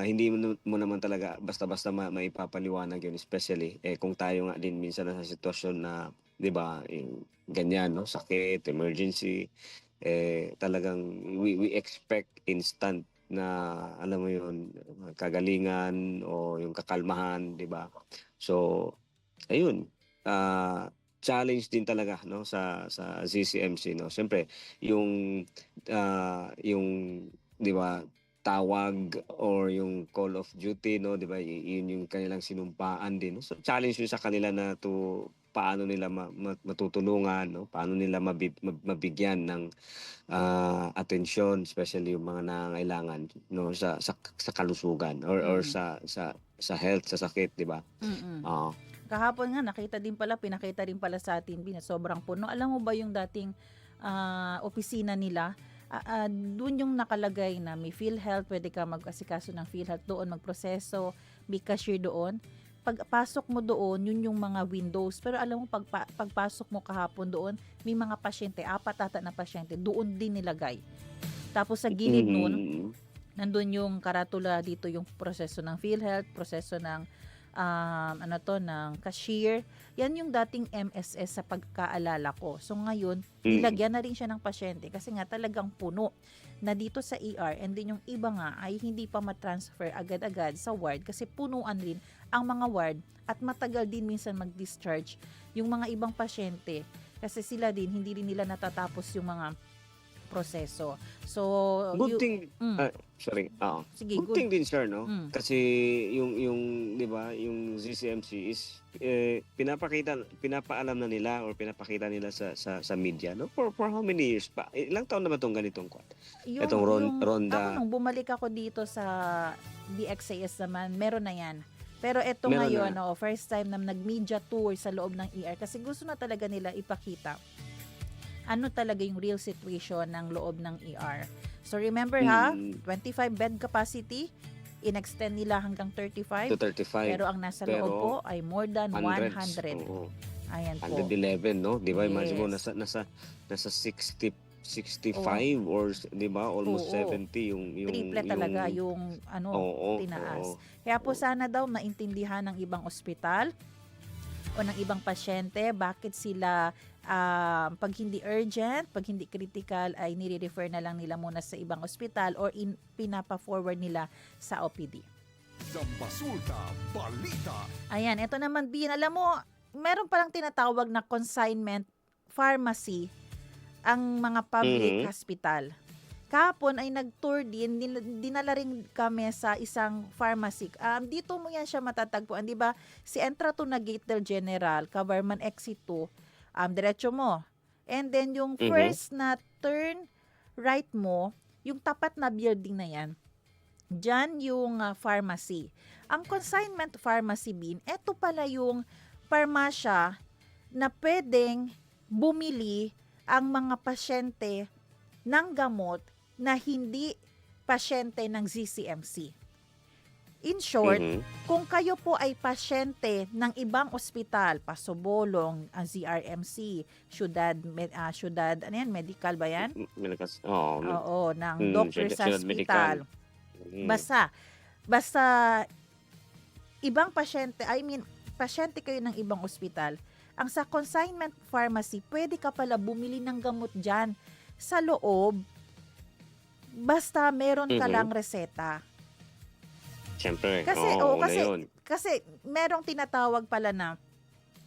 hindi mo naman talaga basta-basta maipapaliwanag yun, especially kung tayo nga din minsan nasa sitwasyon na, di ba, ganyan, no, sakit, emergency, talagang we expect instant na, alam mo yun, kagalingan o yung kakalmahan, di ba? So, ayun, challenge din talaga, no, sa ZCMC, no. Siyempre, yung di ba, tawag or yung call of duty, no, di ba, yun yung kanilang sinumpaan din, no? So challenge yun sa kanila na paano nila matutulungan, no, paano nila mabigyan ng atensyon, especially yung mga nangangailangan, no, sa kalusugan or sa health, sa sakit, di ba? Kahapon nga pinakita din pala sa atin sobrang puno. Alam mo ba yung dating opisina nila, doon yung nakalagay na may PhilHealth, pwede ka mag-asikaso ng PhilHealth doon, magproseso, may cashier doon. Pagpasok mo doon, yun yung mga windows. Pero alam mo, pagpasok mo kahapon doon, may mga pasyente, 4 na pasyente, doon din nilagay. Tapos sa gilid nun, nandun yung karatula dito, yung proseso ng PhilHealth, proseso ng ng cashier. Yan yung dating MSS sa pagkaalala ko. So ngayon, nilagyan na rin siya ng pasyente kasi nga talagang puno na dito sa ER, and then yung iba nga ay hindi pa matransfer agad-agad sa ward kasi punuan rin ang mga ward at matagal din minsan mag-discharge yung mga ibang pasyente kasi sila din, hindi rin nila natatapos yung mga proseso. So, good thing, sorry. Sige, good thing din, sir, no? Kasi yung 'di ba, yung ZCMC is pinapaalam na nila or pinapakita nila sa media, no? For how many years pa? Ilang taon na ba tong ganitong kwat? Itong ronda. Ako nung bumalik ako dito sa DXAS naman, meron na yan. Pero eto Meron ngayon, na. first time na nag-media tour sa loob ng ER kasi gusto na talaga nila ipakita ano talaga yung real situation ng loob ng ER. So remember ha, 25 bed capacity, in-extend nila hanggang 35. To 35. Pero ang nasa Pero loob po ay more than hundreds. 100. Oo. Ayan po. 111, no? Di ba? Imagine mo, Yes. nasa 60, 65 Oo. or, di ba? Almost Oo. 70 yung Triple talaga yung Oo, tinaas. oo. Kaya po sana daw maintindihan ng ibang ospital o ng ibang pasyente bakit sila pag hindi urgent, pag hindi critical ay nire-refer na lang nila muna sa ibang ospital or pinapa-forward nila sa OPD. Zambasulta Balita. Ayan, ito naman Bin, alam mo, meron palang tinatawag na consignment pharmacy ang mga public hospital. Kahapon ay nag-tour din, dinala rin kami sa isang pharmacy. Dito mo yan siya matatagpuan, di ba? Si Entra to Nagator General, Kabarman Exit 2, diretso mo. And then yung first na turn right mo, yung tapat na building na yan, dyan yung pharmacy. Ang consignment pharmacy Bin, eto pala yung parmasya na pwedeng bumili ang mga pasyente ng gamot na hindi pasyente ng ZCMC. In short, kung kayo po ay pasyente ng ibang ospital, Pasobolong, ZRMC, Ciudad, medical ba yan? Oo, ng Doctors Hospital. Basta ibang pasyente, pasyente kayo ng ibang ospital, ang sa consignment pharmacy, pwede ka pala bumili ng gamot dyan sa loob, basta meron ka lang reseta. Siyempre, Kasi merong tinatawag pala na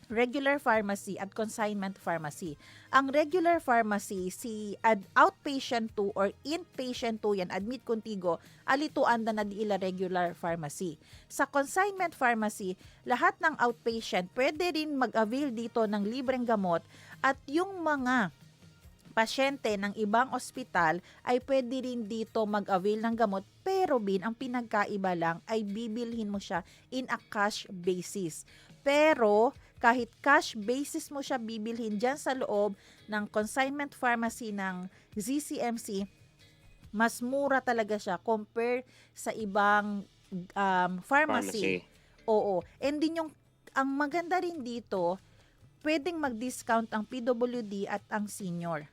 regular pharmacy at consignment pharmacy. Ang regular pharmacy, si outpatient 2 or inpatient 2 yan, admit contigo, alituan na diila regular pharmacy. Sa consignment pharmacy, lahat ng outpatient pwede rin mag-avail dito ng libreng gamot at yung mga pasyente ng ibang ospital ay pwede rin dito mag-avail ng gamot, pero Bin, ang pinagkaiba lang ay bibilhin mo siya in a cash basis. Pero kahit cash basis mo siya bibilhin dyan sa loob ng consignment pharmacy ng ZCMC, mas mura talaga siya compare sa ibang pharmacy. Oo. And din ang maganda rin dito, pwedeng mag-discount ang PWD at ang senior.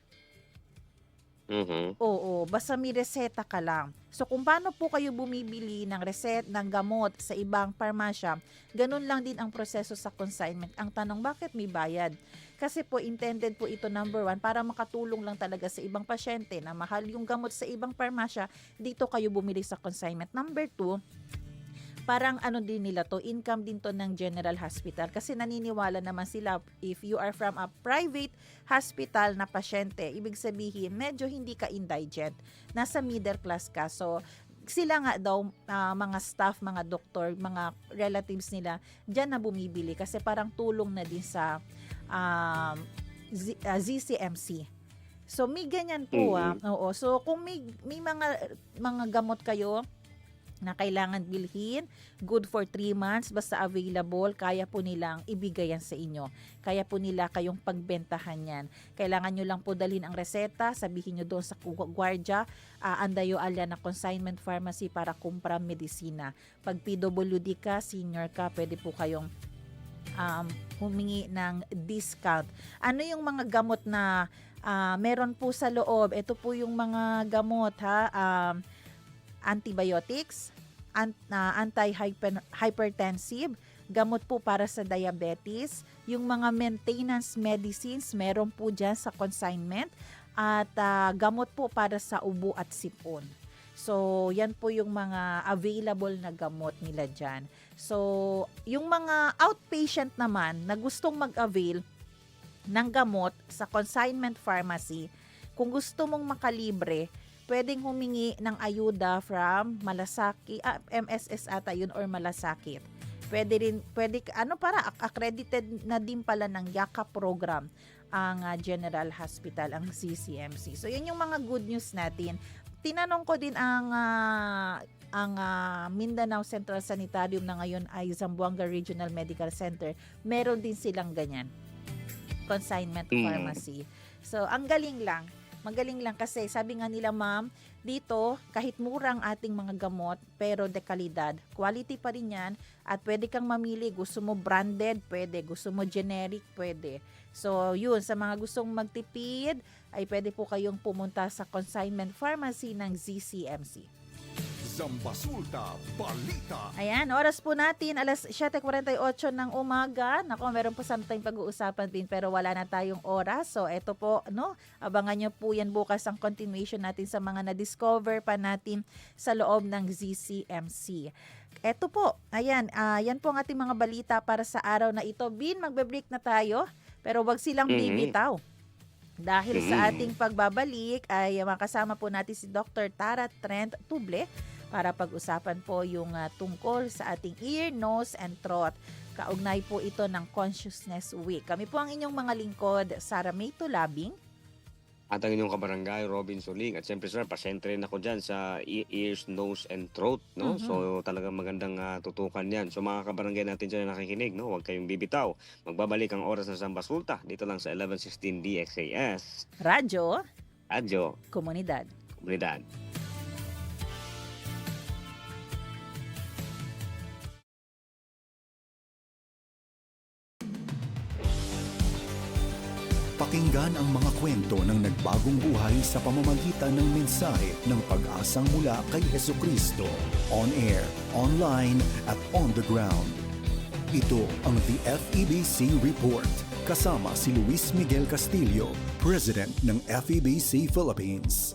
Oo, basta may reseta ka lang. So kung paano po kayo bumibili ng ng gamot sa ibang parmasya, ganun lang din ang proseso sa consignment. Ang tanong, bakit may bayad? Kasi po intended po ito, number 1, para makatulong lang talaga sa ibang pasyente na mahal yung gamot sa ibang parmasya, dito kayo bumili sa consignment. Number 2, parang din nila to, income din to ng General Hospital kasi naniniwala naman sila if you are from a private hospital na pasyente, ibig sabihin medyo hindi ka indigent, nasa middle class ka, so sila nga daw mga staff, mga doktor, mga relatives nila dyan na bumibili kasi parang tulong na din sa ZCMC. So may ganyan po oo. So kung may mga gamot kayo na kailangan bilhin, good for 3 months, basta available, kaya po nilang ibigay yan sa inyo. Kaya po nila kayong pagbentahan yan. Kailangan nyo lang po dalhin ang reseta, sabihin nyo doon sa gwardiya, andayo alya na consignment pharmacy para kumpra medisina. Pag PWD ka, senior ka, pwede po kayong humingi ng discount. Ano yung mga gamot na meron po sa loob? Ito po yung mga gamot antibiotics, anti-hypertensive, gamot po para sa diabetes, yung mga maintenance medicines, meron po dyan sa consignment, at gamot po para sa ubo at sipon. So, yan po yung mga available na gamot nila dyan. So, yung mga outpatient naman na gustong mag-avail ng gamot sa consignment pharmacy, kung gusto mong makalibre, pwedeng humingi ng ayuda from Malasakit, MSS ata yun or Malasakit. Pwede para accredited na din pala ng YAKA program ang General Hospital, ang CCMC. So yun yung mga good news natin. Tinanong ko din ang ang Mindanao Central Sanitarium na ngayon ay Zamboanga Regional Medical Center, meron din silang ganyan. Consignment pharmacy. So, ang galing lang. Magaling lang kasi sabi nga nila, ma'am, dito kahit murang ating mga gamot pero de kalidad, quality pa rin yan at pwede kang mamili. Gusto mo branded, pwede. Gusto mo generic, pwede. So yun, sa mga gustong magtipid ay pwede po kayong pumunta sa consignment pharmacy ng ZCMC. Zambasulta Balita. Ayan, oras po natin, alas 7:48 ng umaga. Nako, meron po sana tayong pag-uusapan din pero wala na tayong oras. So, eto po, abangan nyo po yan bukas ang continuation natin sa mga na-discover pa natin sa loob ng ZCMC. Eto po, ayan, yan po ang ating mga balita para sa araw na ito. Bin, magbe-break na tayo, pero wag silang bibitaw. Dahil sa ating pagbabalik ay makasama po natin si Dr. Tara Trent Tuble para pag-usapan po yung tungkol sa ating ear, nose, and throat. Kaugnay po ito ng Consciousness Week. Kami po ang inyong mga lingkod, Sara May Tulabing. At ang inyong kabarangay, Robin Soling. At siyempre, sir, pasyente rin ako dyan sa ears, nose, and throat. No? So, talagang magandang tutukan yan. So, mga kabarangay natin dyan na nakikinig, no? Huwag kayong bibitaw. Magbabalik ang oras ng Zambasulta dito lang sa 1116 DXAS. Radyo. Komunidad. Pakinggan ang mga kwento ng nagbagong buhay sa pamamagitan ng mensahe ng pag-asang mula kay Hesukristo. On air, online, at on the ground. Ito ang The FEBC Report. Kasama si Luis Miguel Castillo, President ng FEBC Philippines.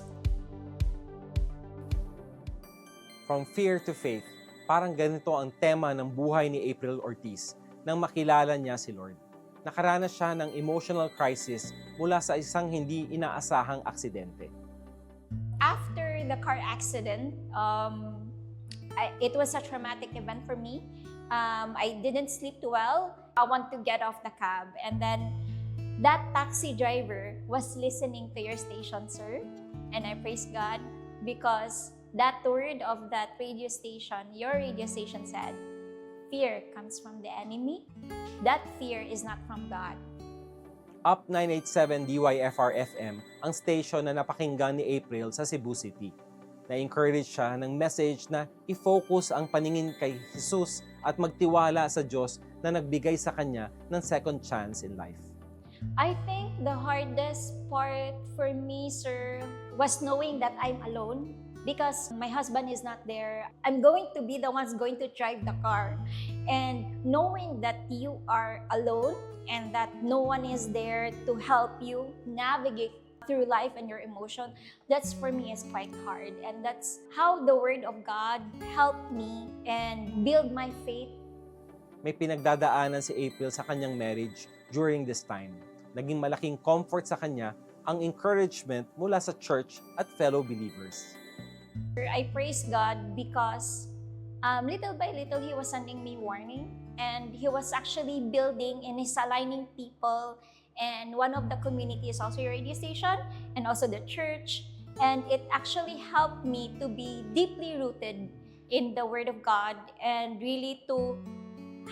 From fear to faith, parang ganito ang tema ng buhay ni April Ortiz nang makilala niya si Lord. Nakaranas siya ng emotional crisis mula sa isang hindi inaasahang aksidente. After the car accident, it was a traumatic event for me. I didn't sleep too well. I want to get off the cab. And then that taxi driver was listening to your station, sir. And I praise God because that word of that radio station, your radio station said, fear comes from the enemy. That fear is not from God. Up 987 DYFR FM ang station na napakinggan ni April sa Cebu City. Na-encourage siya ng message na i-focus ang paningin kay Jesus at magtiwala sa Diyos na nagbigay sa kanya ng second chance in life. I think the hardest part for me, sir, was knowing that I'm alone. Because my husband is not there, I'm going to be the ones going to drive the car. And knowing that you are alone and that no one is there to help you navigate through life and your emotion, that's for me is quite hard. And that's how the Word of God helped me and build my faith. May pinagdadaanan si April sa kanyang marriage during this time. Naging malaking comfort sa kanya ang encouragement mula sa church at fellow believers. I praise God because little by little He was sending me warning, and He was actually building and He's aligning people, and one of the community is also your radio station and also the church, and it actually helped me to be deeply rooted in the Word of God and really to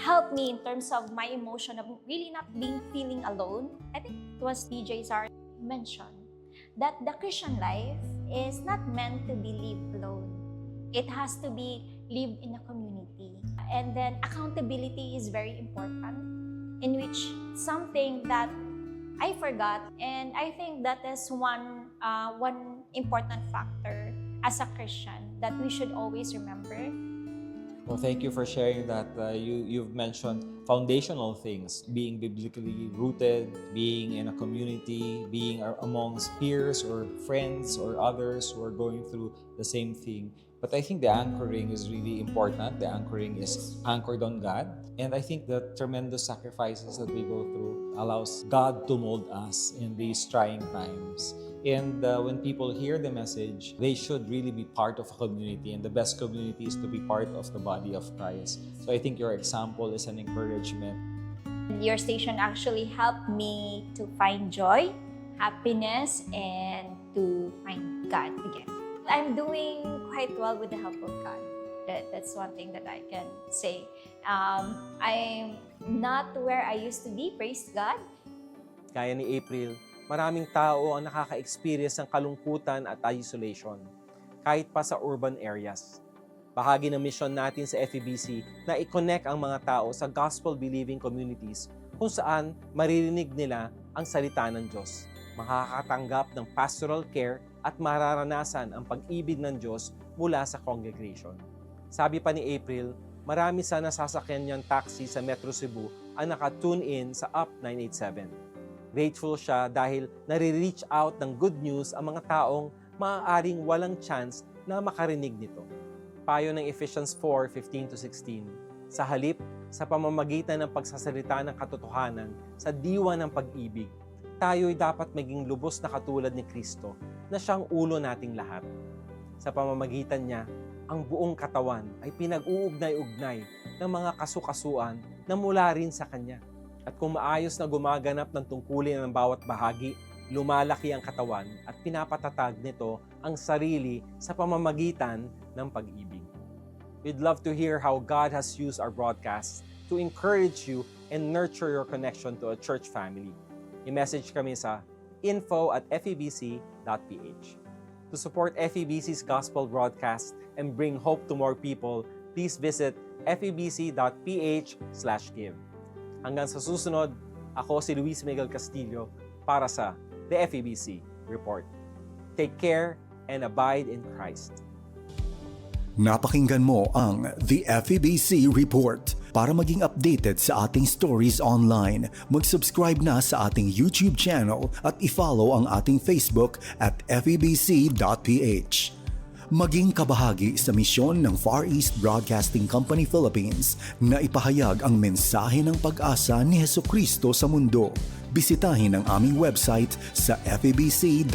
help me in terms of my emotion of really not feeling alone. I think it was DJ Zar mentioned that the Christian life is not meant to be lived alone. It has to be lived in a community. And then accountability is very important, in which something that I forgot, and I think that is one important factor as a Christian that we should always remember. Well, thank you for sharing that. You've mentioned foundational things, being biblically rooted, being in a community, being amongst peers or friends or others who are going through the same thing. But I think the anchoring is really important. The anchoring is anchored on God. And I think the tremendous sacrifices that we go through allows God to mold us in these trying times. And when people hear the message, they should really be part of a community. And the best community is to be part of the body of Christ. So I think your example is an encouragement. Your station actually helped me to find joy, happiness, and to find God again. I'm doing quite well with the help of God. That's one thing that I can say. I'm not where I used to be, praise God. Gaya ni April, maraming tao ang nakaka-experience ng kalungkutan at isolation, kahit pa sa urban areas. Bahagi ng mission natin sa FEBC na i-connect ang mga tao sa gospel-believing communities kung saan maririnig nila ang salita ng Diyos, makakatanggap ng pastoral care at mararanasan ang pag-ibig ng Diyos mula sa congregation. Sabi pa ni April, marami sa nasasakyan niyang taxi sa Metro Cebu ang naka-tune in sa Up 987. Grateful siya dahil nare-reach out ng good news ang mga taong maaaring walang chance na makarinig nito. Payo ng Ephesians 4:15-16, sa halip, sa pamamagitan ng pagsasalita ng katotohanan sa diwa ng pag-ibig, tayo'y dapat maging lubos na katulad ni Kristo na siyang ulo nating lahat. Sa pamamagitan niya, ang buong katawan ay pinag-uugnay-ugnay ng mga kasukasuan na mula rin sa Kanya. At kung maayos na gumaganap ng tungkulin ng bawat bahagi, lumalaki ang katawan at pinapatatag nito ang sarili sa pamamagitan ng pag-ibig. We'd love to hear how God has used our broadcasts to encourage you and nurture your connection to a church family. I-message kami sa info@febc.ph. To support FEBC's gospel broadcast and bring hope to more people, please visit febc.ph/give. Hanggang sa susunod, ako si Luis Miguel Castillo para sa The FEBC Report. Take care and abide in Christ. Napakinggan mo ang The FEBC Report. Para maging updated sa ating stories online, mag-subscribe na sa ating YouTube channel at i-follow ang ating Facebook at febc.ph. Maging kabahagi sa misyon ng Far East Broadcasting Company Philippines na ipahayag ang mensahe ng pag-asa ni Hesukristo sa mundo. Bisitahin ang aming website sa febc.ph/give.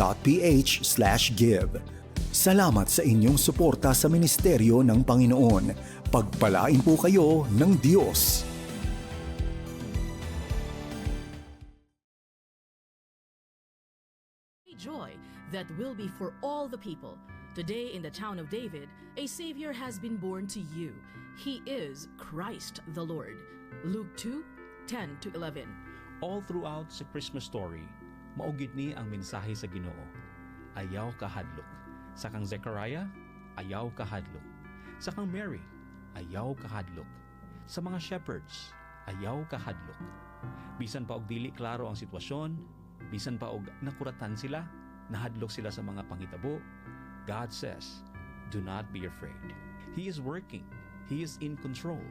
Salamat sa inyong suporta sa ministeryo ng Panginoon. Pagpalain po kayo ng Diyos. Joy that will be for all the people. Today in the town of David, a Savior has been born to you. He is Christ the Lord. Luke 2:10-11. All throughout sa Christmas story, maugid ni ang mensahe sa Ginoo. Ayaw kahadlok. Sa kang Zechariah, ayaw kahadlok. Sa kang Mary, ayaw kahadlok. Sa mga shepherds, ayaw kahadlok. Bisan pa og dili klaro ang sitwasyon, bisan pa og nakuratan sila, nahadlok sila sa mga panghitabo, God says, do not be afraid. He is working. He is in control.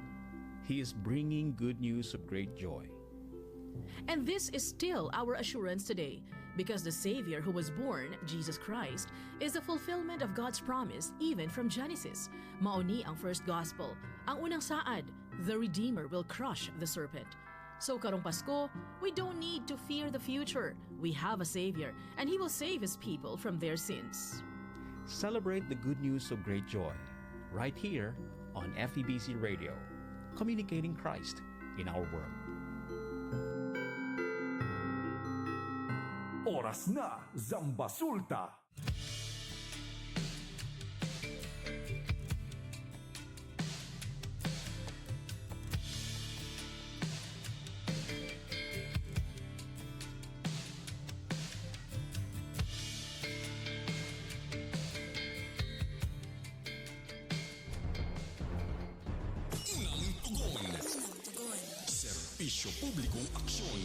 He is bringing good news of great joy. And this is still our assurance today, because the Savior who was born, Jesus Christ, is the fulfillment of God's promise even from Genesis. Mauni ang first gospel. Ang unang saad, the Redeemer will crush the serpent. So karong Pasko, we don't need to fear the future. We have a Savior, and He will save His people from their sins. Celebrate the good news of great joy right here on FEBC Radio, communicating Christ in our world. Oras na, Zambasulta! Serbisyo Publikong Aksyon.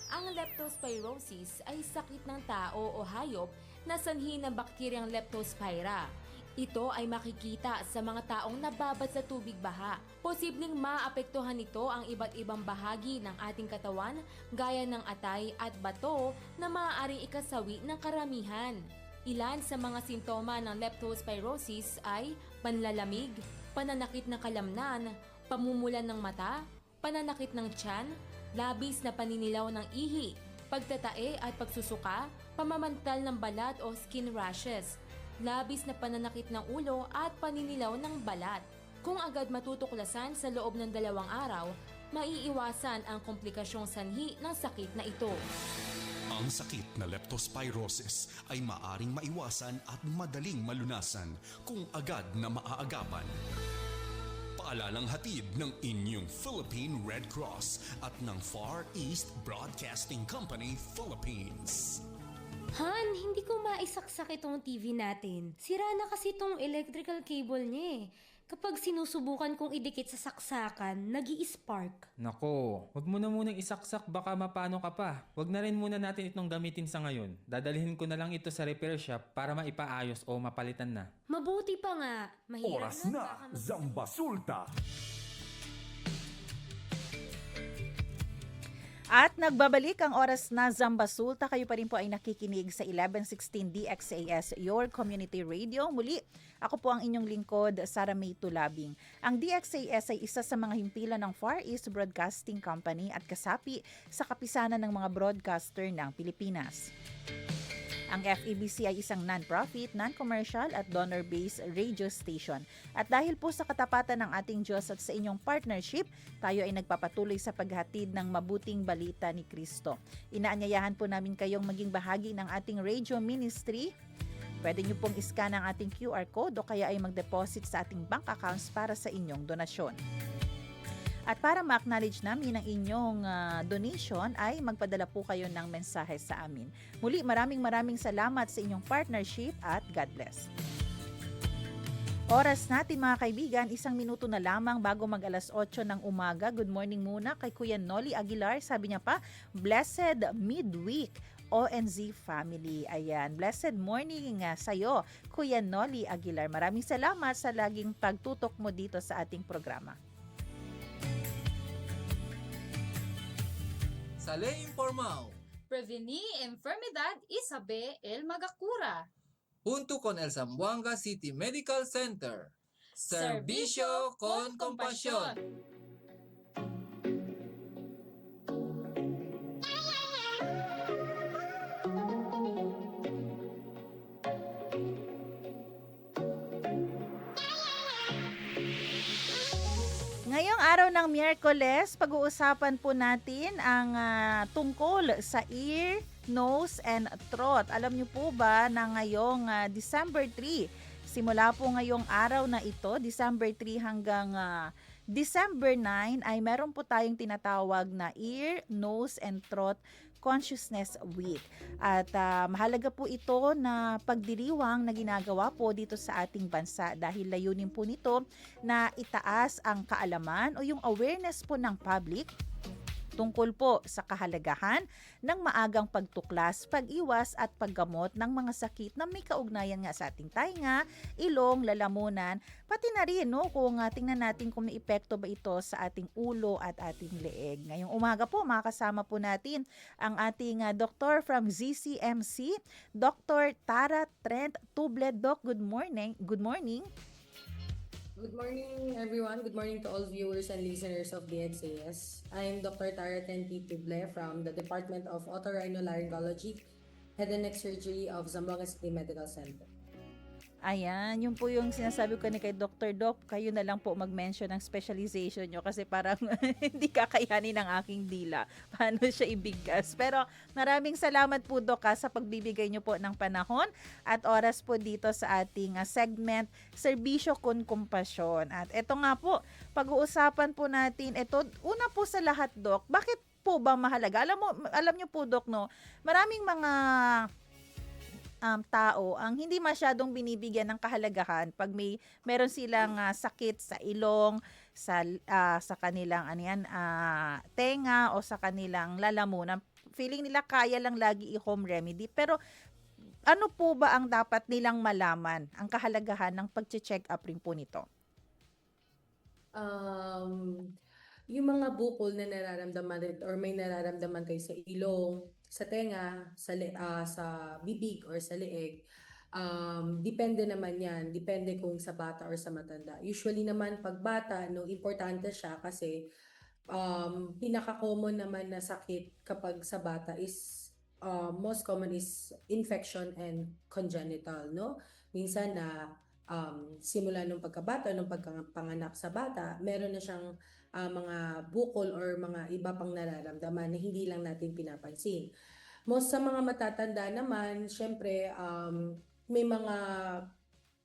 Ang leptospirosis ay sakit ng tao o hayop na sanhi ng bakteryang Leptospira. Ito ay makikita sa mga taong nababad sa tubig baha. Posibleng maapektuhan nito ang iba't ibang bahagi ng ating katawan gaya ng atay at bato na maaaring ikasawi ng karamihan. Ilan sa mga simptoma ng leptospirosis ay panlalamig, pananakit ng kalamnan, pamumulan ng mata, pananakit ng tiyan, labis na paninilaw ng ihi, pagtatae at pagsusuka, pamamantal ng balat o skin rashes, labis na pananakit ng ulo at paninilaw ng balat. Kung agad matutuklasan sa loob ng 2 araw, maiiwasan ang komplikasyong sanhi ng sakit na ito. Ang sakit na leptospirosis ay maaring maiwasan at madaling malunasan kung agad na maaagapan. Paalalang hatid ng inyong Philippine Red Cross at ng Far East Broadcasting Company, Philippines. Han, hindi ko maisaksak itong TV natin. Sira na kasi itong electrical cable niya eh. Kapag sinusubukan kong idikit sa saksakan, nag-i-spark. Nako, wag mo na munang isaksak, baka mapano ka pa. Wag na rin muna natin itong gamitin sa ngayon. Dadalhin ko na lang ito sa repair shop para maipaayos o mapalitan na. Mabuti pa nga. Mahirap Oras na, Zambasulta. At nagbabalik ang oras na Zambasulta. Kayo pa rin po ay nakikinig sa 1116 DXAS, your community radio. Muli, ako po ang inyong lingkod, Sara May Tulabing. Ang DXAS ay isa sa mga himpilan ng Far East Broadcasting Company at kasapi sa kapisanan ng mga broadcaster ng Pilipinas. Ang FEBC ay isang non-profit, non-commercial at donor-based radio station. At dahil po sa katapatan ng ating Diyos at sa inyong partnership, tayo ay nagpapatuloy sa paghatid ng mabuting balita ni Kristo. Inaanyayahan po namin kayong maging bahagi ng ating radio ministry. Pwede nyo pong iscan ang ating QR code o kaya ay mag-deposit sa ating bank accounts para sa inyong donasyon. At para ma-acknowledge namin ang inyong donation ay magpadala po kayo ng mensahe sa amin. Muli, maraming salamat sa inyong partnership at God bless. Oras natin mga kaibigan, 1 minuto na lamang bago mag alas 8 ng umaga. Good morning muna kay Kuya Noli Aguilar. Sabi niya pa, Blessed Midweek ONZ family. Ayan, blessed morning sa'yo, Kuya Noli Aguilar. Maraming salamat sa laging pagtutok mo dito sa ating programa. Sa Ley Informal. Prevenir enfermedad y saber el magacura. Junto con el Zamboanga City Medical Center. Servicio con compasión. Ngayong araw ng Miyerkules, pag-uusapan po natin ang tungkol sa ear, nose, and throat. Alam niyo po ba na ngayong December 3, simula po ngayong araw na ito, December 3 hanggang December 9, ay meron po tayong tinatawag na Ear, Nose, and Throat Consciousness Week. At mahalaga po ito na pagdiriwang na ginagawa po dito sa ating bansa dahil layunin po nito na itaas ang kaalaman o yung awareness po ng public tungkol po sa kahalagahan ng maagang pagtuklas, pag-iwas at paggamot ng mga sakit na may kaugnayan nga sa ating tainga, ilong, lalamunan, pati na rin kung tingnan natin kung may epekto ba ito sa ating ulo at ating leeg. Ngayong umaga po makakasama po natin ang ating doktor from ZCMC, Dr. Tara Trent Tubled. Doc, good morning. Good morning. Good morning, everyone. Good morning to all viewers and listeners of DXAS. I'm Dr. Tara Trent Tubled from the Department of Otorhinolaryngology, Head and Neck Surgery of Zamboanga City Medical Center. Ayan, yun po yung sinasabi ko ni kay Dr. Doc, kayo na lang po mag-mention ng specialization nyo kasi parang hindi kakayanin ng aking dila. Paano siya ibigkas? Pero maraming salamat po Doc sa pagbibigay nyo po ng panahon at oras po dito sa ating segment, Serbisyo con Compasyon. At ito nga po, pag-uusapan po natin, ito, una po sa lahat Doc, bakit po ba mahalaga? Alam nyo po Doc, maraming mga tao ang hindi masyadong binibigyan ng kahalagahan pag meron silang sakit sa ilong, sa kanilang tenga o sa kanilang lalamunan. Feeling nila kaya lang lagi i-home remedy. Pero ano po ba ang dapat nilang malaman, ang kahalagahan ng pag-check up rin po nito? Yung mga bukol na nararamdaman or may nararamdaman kayo sa ilong, sa tenga, sa bibig or sa leeg, depende naman yan. Depende kung sa bata or sa matanda. Usually naman pag bata, importante siya kasi pinaka-common naman na sakit kapag sa bata is most common is infection and congenital, no? Minsan na simula nung pagkabata, nung pagkapanganak sa bata, meron na siyang mga bukol or mga iba pang nararamdaman na hindi lang natin pinapansin. Most sa mga matatanda naman, syempre, may mga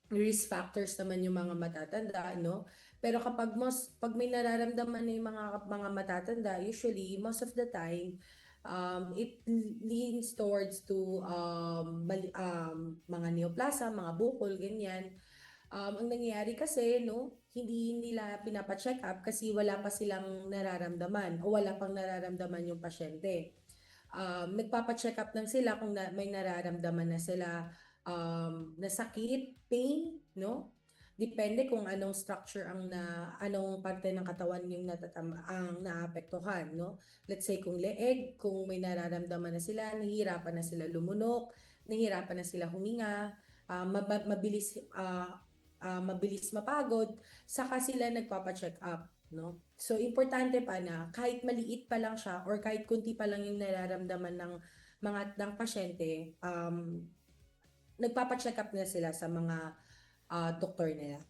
risk factors naman yung mga matatanda, no? Pero pag may nararamdaman na yung mga matatanda, usually, most of the time, it leans towards to mga neoplasia, mga bukol, ganyan. Ang nangyayari kasi, no, hindi nila pinapa-check up kasi wala pa silang nararamdaman o wala pang nararamdaman yung pasyente. Nagpapa-check up lang sila kung may nararamdaman na sila na sakit, pain, no? Depende kung anong structure anong parte ng katawan yung ang naapektuhan, no? Let's say kung leeg, kung may nararamdaman na sila, nahihirapan na sila lumunok, nahihirapan na sila huminga, mabilis mapagod, saka sila nagpapa-check up, no? So importante pa na kahit maliit pa lang siya or kahit kunti pa lang yung nararamdaman ng pasyente, nagpapa-check up na sila sa mga doktor nila.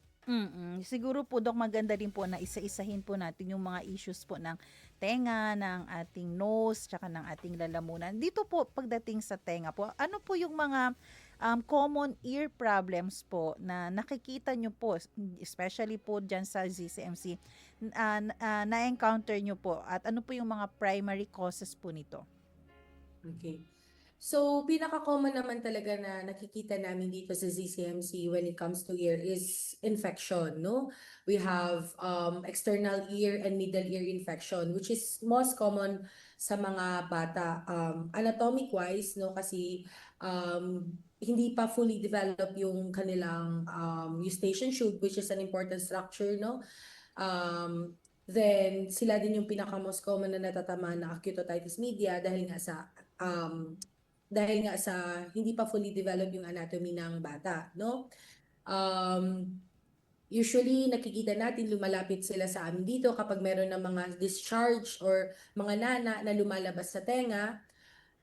Siguro po, Dok, maganda din po na isa-isahin po natin yung mga issues po ng tenga, ng ating nose, tsaka ng ating lalamunan. Dito po, pagdating sa tenga po, ano po yung mga common ear problems po na nakikita nyo po, especially po dyan sa ZCMC, na-encounter nyo po, at ano po yung mga primary causes po nito? Okay. So, pinaka-common naman talaga na nakikita namin dito sa ZCMC when it comes to ear is infection, no? We have external ear and middle ear infection, which is most common sa mga bata. Anatomic-wise, no? Kasi hindi pa fully developed yung kanilang eustachian tube, which is an important structure, no? Then, sila din yung pinaka-most common na natatamaan na acute otitis media dahil nga sa hindi pa fully developed yung anatomy ng bata, no? Usually, nakikita natin lumalapit sila sa amin dito kapag meron ng mga discharge or mga nana na lumalabas sa tenga.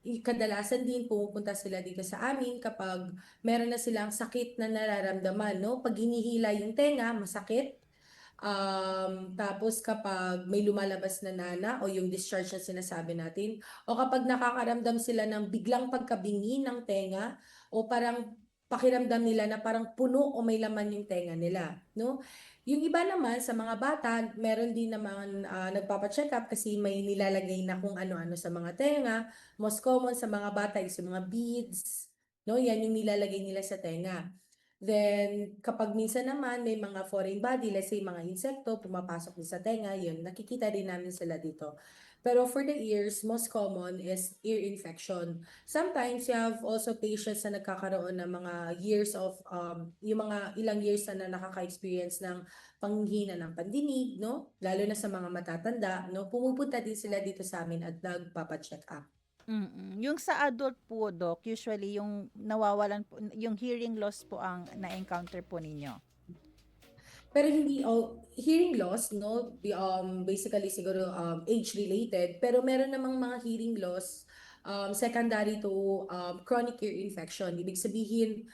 Kadalasan din pumupunta sila dito sa amin kapag meron na silang sakit na nararamdaman, no? Pag hinihila yung tenga, masakit. Tapos kapag may lumalabas na nana o yung discharge na sinasabi natin, o kapag nakakaramdam sila ng biglang pagkabingi ng tenga o parang pakiramdam nila na parang puno o may laman yung tenga nila, no? Yung iba naman sa mga bata, meron din naman nagpapa-check up kasi may nilalagay na kung ano-ano sa mga tenga. Most common sa mga bata is yung mga beads, no? Yan yung nilalagay nila sa tenga. Then, kapag minsan naman may mga foreign body, let's say mga insekto, pumapasok din sa tenga, yun, nakikita din namin sila dito. Pero for the ears, most common is ear infection. Sometimes you have also patients na nagkakaroon ng mga years of, yung mga ilang years na nakaka-experience ng panghihina ng pandinig, no? Lalo na sa mga matatanda, no? Pumupunta din sila dito sa amin at nagpapa-check up. Yung sa adult po, Doc, usually yung nawawalan po, yung hearing loss po ang na-encounter po ninyo. Pero hindi hearing loss, no? Basically siguro age related, pero meron namang mga hearing loss secondary to chronic ear infection. Ibig sabihin,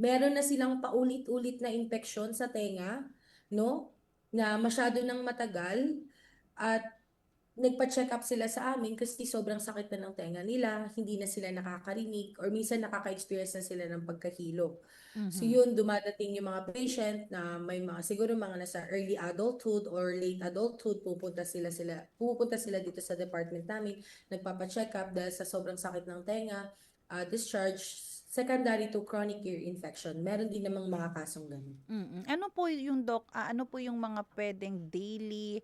meron na silang paulit-ulit na infection sa tenga, no? Na masyado nang matagal at nagpa-check up sila sa amin kasi sobrang sakit na ng tenga nila, hindi na sila nakakarinig or minsan nakaka-experience na sila ng pagkahilo. So yun, dumadating yung mga patient na may mga siguro mga nasa early adulthood or late adulthood, pupunta sila dito sa department namin, nagpapa-check up dahil sa sobrang sakit ng tenga, discharge secondary to chronic ear infection. Meron din namang mga kasong ganun. Ano po yung Doc, ano po yung mga pwedeng daily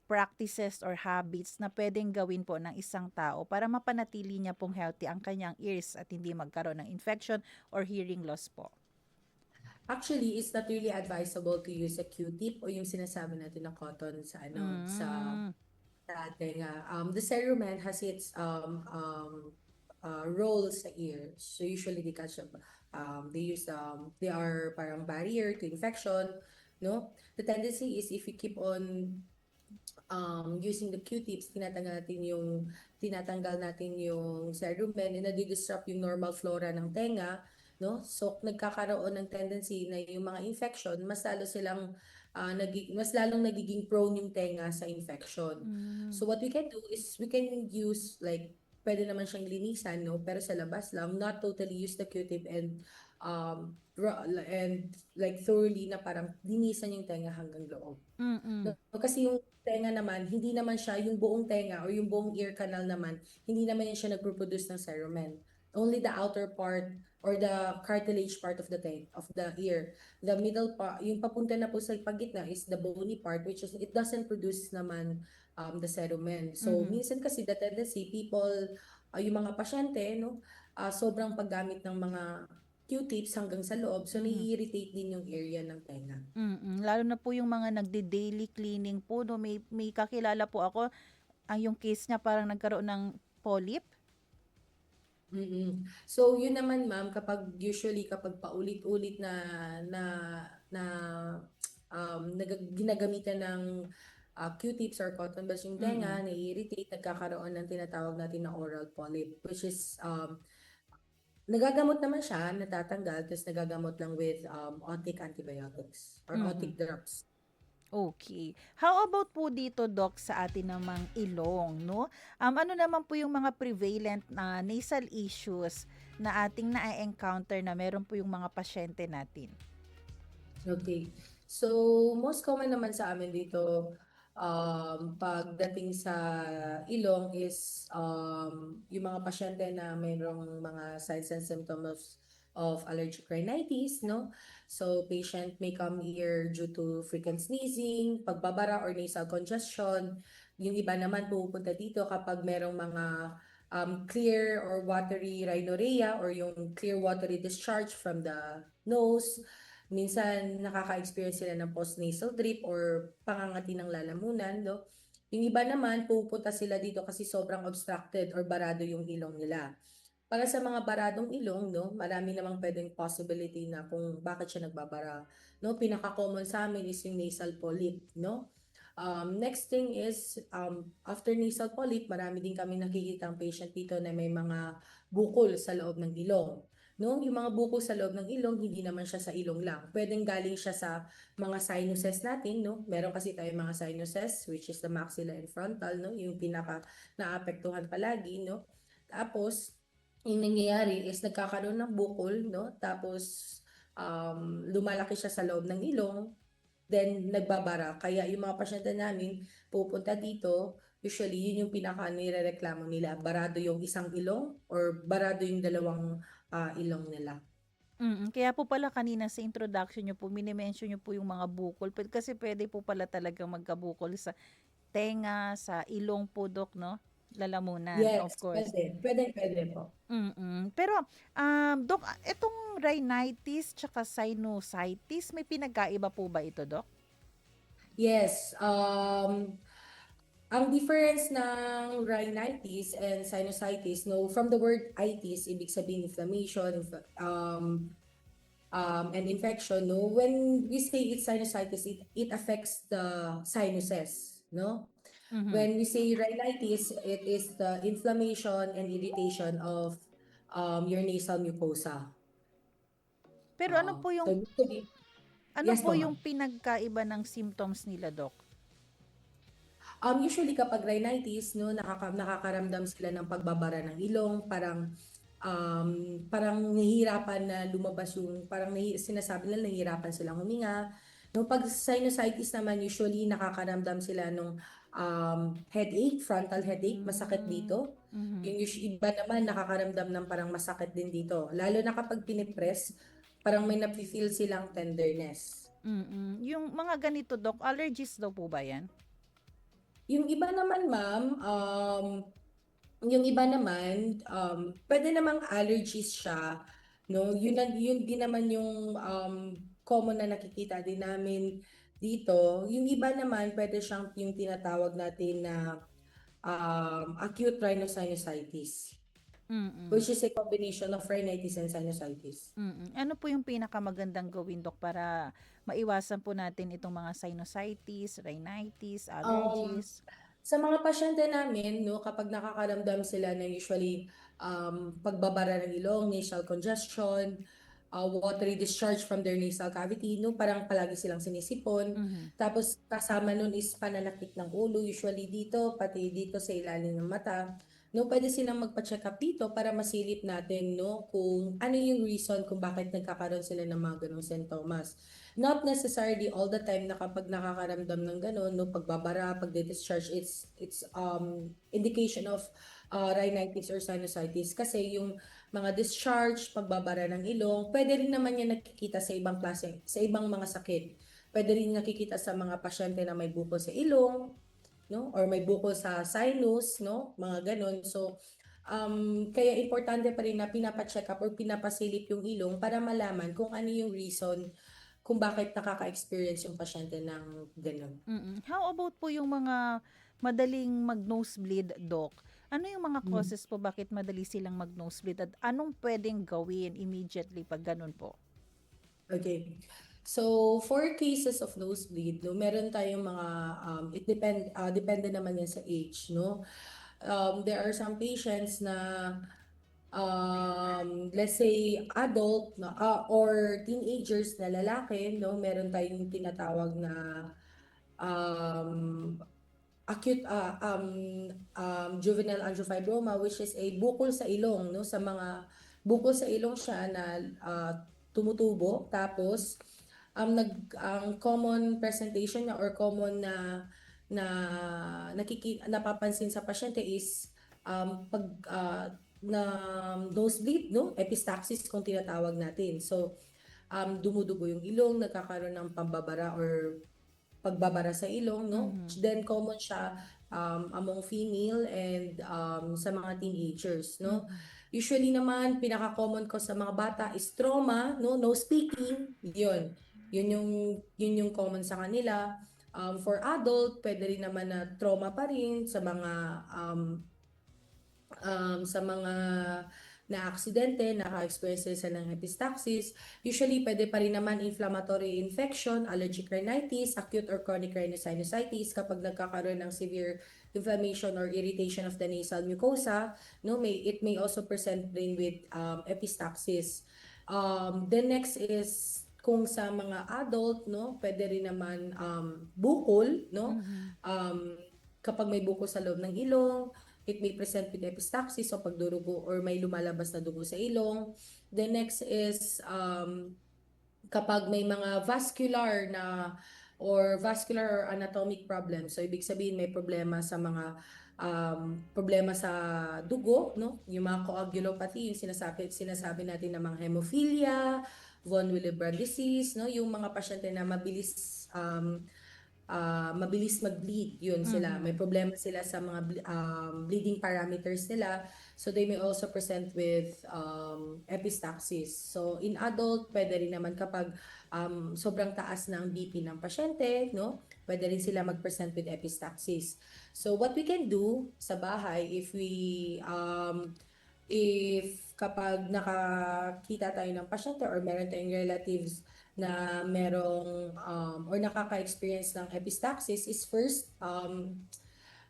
practices or habits na pwedeng gawin po ng isang tao para mapanatili niya pong healthy ang kanyang ears at hindi magkaroon ng infection or hearing loss po? Actually, it's not really advisable to use a Q-tip o yung sinasabi natin na cotton sa tenga. The cerumen has its role sa ear. So usually they are parang barrier to infection, no? The tendency is if you keep on using the Q-tips, tinatanggal natin yung cerumen and nadi-disrupt yung normal flora ng tenga, no? So nagkakaroon ng tendency na yung mga infection, mas lalong nagiging prone yung tenga sa infection. So what we can do is we can use like pwede naman siyang linisan, no? Pero sa labas lang, not totally use the Q-tip and like thoroughly na parang linisan yung tenga hanggang loob. Mm. No? Kasi yung tenga naman, hindi naman siya, yung buong tenga or yung buong ear canal naman, hindi naman yan siya nagproduce ng cerumen. Only the outer part or the cartilage part of the ear. The middle part, yung papunta na po sa pagitna is the bony part, which is, it doesn't produce naman the cerumen. So, minsan kasi the tendency, people, yung mga pasyente, no, sobrang paggamit ng mga Q-tips hanggang sa loob, so nai-irritate din yung area ng tenga. Lalo na po yung mga nagde-daily cleaning po, no? May kakilala po ako, ang yung case niya parang nagkaroon ng polyp. So, yun naman ma'am, usually kapag paulit-ulit na ginagamitan ng Q-tips or cotton buds yung tenga, nai-irritate, nagkakaroon ng tinatawag natin na oral polyp, which is nagagamot naman siya, natatanggal, tapos nagagamot lang with otic antibiotics or otic drops. Okay. How about po dito, Doc, sa atin namang ilong, no? Ano naman po yung mga prevalent na nasal issues na ating na-encounter na meron po yung mga pasyente natin? Okay. So, most common naman sa amin dito, pagdating sa ilong is yung mga pasyente na mayroong mga signs and symptoms of allergic rhinitis, no? So, patient may come here due to frequent sneezing, pagbabara or nasal congestion. Yung iba naman pupunta dito kapag merong mga clear or watery rhinorrhea or yung clear watery discharge from the nose. Minsan nakaka-experience sila ng postnasal drip or pangangati ng lalamunan, no? Yung iba naman pupunta sila dito kasi sobrang obstructed or barado yung ilong nila. Para sa mga baradong ilong, no, marami namang pwedeng possibility na kung bakit siya nagbabara. No, pinaka-common sa amin is yung nasal polyp, no? Next thing is after nasal polyp, marami din kami nakikitang patient dito na may mga bukol sa loob ng ilong. No, yung mga bukol sa loob ng ilong, hindi naman siya sa ilong lang. Pwedeng galing siya sa mga sinuses natin, no? Meron kasi tayong mga sinuses, which is the maxilla and frontal, no? Yung pinaka naapektuhan palagi, no? Tapos yung nangyayari is nagkakaroon ng bukol, no? Tapos lumalaki siya sa loob ng ilong, then nagbabara. Kaya yung mga pasyente namin pupunta dito, usually yun yung pinaka nirereklamo nila, barado yung isang ilong or barado yung dalawang ilong nila. Kaya po pala kanina sa introduction nyo po, minimension nyo po yung mga bukol. Kasi pwede po pala talagang magkabukol sa tenga, sa ilong po, Doc, no? Lalamunan, Yes, of course. pwede po. Pero, Doc, itong rhinitis tsaka sinusitis, may pinagkaiba po ba ito, Doc? Yes. Ang difference ng rhinitis and sinusitis, no, from the word itis, ibig sabihin inflammation, and infection, no. When we say it's sinusitis, it affects the sinuses, no. When we say rhinitis, it is the inflammation and irritation of your nasal mucosa. Pero ano po yung Yes po, ma'am. yung pinagkaiba ng symptoms nila, Doc? Usually kapag rhinitis, no, nakakaramdam sila ng pagbabara ng ilong, parang nahihirapan na lumabas yung, sinasabi nila nahihirapan silang huminga. No, pag sinusitis naman, usually nakakaramdam sila ng headache, frontal headache, masakit dito. Yung iba naman nakakaramdam ng parang masakit din dito. Lalo na kapag pinipress, parang may nafe-feel silang tenderness. Yung mga ganito, Doc, allergies daw po ba yan? Yung iba naman, ma'am, pwede namang allergies siya, no? Yun din naman yung common na nakikita din namin dito. Yung iba naman, pwede siyang yung tinatawag natin na acute rhinosinusitis, which is a combination of rhinitis and sinusitis. Ano po yung pinakamagandang gawin, Doc, para maiwasan po natin itong mga sinusitis, rhinitis, allergies? Sa mga pasyente namin, no, kapag nakakaramdam sila ng usually pagbabara ng ilong, nasal congestion, watery discharge from their nasal cavity, no, parang palagi silang sinisipon. Tapos kasama nun is pananakit ng ulo, usually dito, pati dito sa ilalim ng mata. no, pwede silang magpa-check up dito para masilip natin, no, kung ano yung reason kung bakit nagkakaroon sila ng mga ganong sintomas. Not necessarily all the time na kapag nakakaramdam ng ganon, no, pagbabara, pagde-discharge, it's indication of rhinitis or sinusitis, kasi yung mga discharge, pagbabara ng ilong, pwede rin naman yan nakikita sa ibang klase, sa ibang mga sakit. Pwede rin nakikita sa mga pasyente na may bukol sa ilong, no, or may bukol sa sinus, no, mga ganon. So kaya importante pa rin na pinapa-check up or pinapasilip yung ilong para malaman kung ano yung reason kung bakit nakaka-experience yung pasyente ng ganon. How about po yung mga madaling mag-nosebleed, Doc? Ano yung mga causes po bakit madali silang mag-nosebleed at anong pwedeng gawin immediately pag ganun po? Okay. So, for cases of nosebleed, no, meron tayong mga, depende naman yan sa age, no? There are some patients na, let's say, adult na, or teenagers na lalaki, no? Meron tayong tinatawag na acute juvenile angiofibroma, which is a bukol sa ilong, no? Sa mga bukol sa ilong siya na tumutubo, tapos ang common presentation niya or common na napapansin sa pasyente is na nosebleed, no, epistaxis kung tinatawag natin. So dumudugo yung ilong, nagkakaroon ng pambabara or pagbabara sa ilong, no. Then common siya among female and sa mga teenagers, no. Usually naman pinaka-common ko sa mga bata is trauma, no, nose picking, yun yung common sa kanila. For adult, pwede rin naman na trauma pa rin sa mga na-aksidente, naka-experience sila ng epistaxis. Usually, pwede pa rin naman inflammatory infection, allergic rhinitis, acute or chronic rhinosinusitis kapag nagkakaroon ng severe inflammation or irritation of the nasal mucosa. No, it may also present rin with epistaxis. The next is kung sa mga adult, no, pwede rin naman bukol, no. Kapag may bukol sa loob ng ilong, it may present with epistaxis o pagdurugo or may lumalabas na dugo sa ilong. The next is kapag may mga vascular or anatomic problem. So ibig sabihin may problema sa mga problema sa dugo, no? Yung mga coagulopathy, yung sinasabi natin na mga hemophilia, von Willebrand disease, no, yung mga pasyente na mabilis mag-bleed, yun sila. May problema sila sa mga bleeding parameters nila. So they may also present with epistaxis. So in adult, pwede rin naman kapag sobrang taas ng BP ng pasyente, no, pwede rin sila mag-present with epistaxis. So what we can do sa bahay if kapag nakakita tayo ng pasyente or meron tayong relatives na merong or nakaka-experience ng epistaxis is first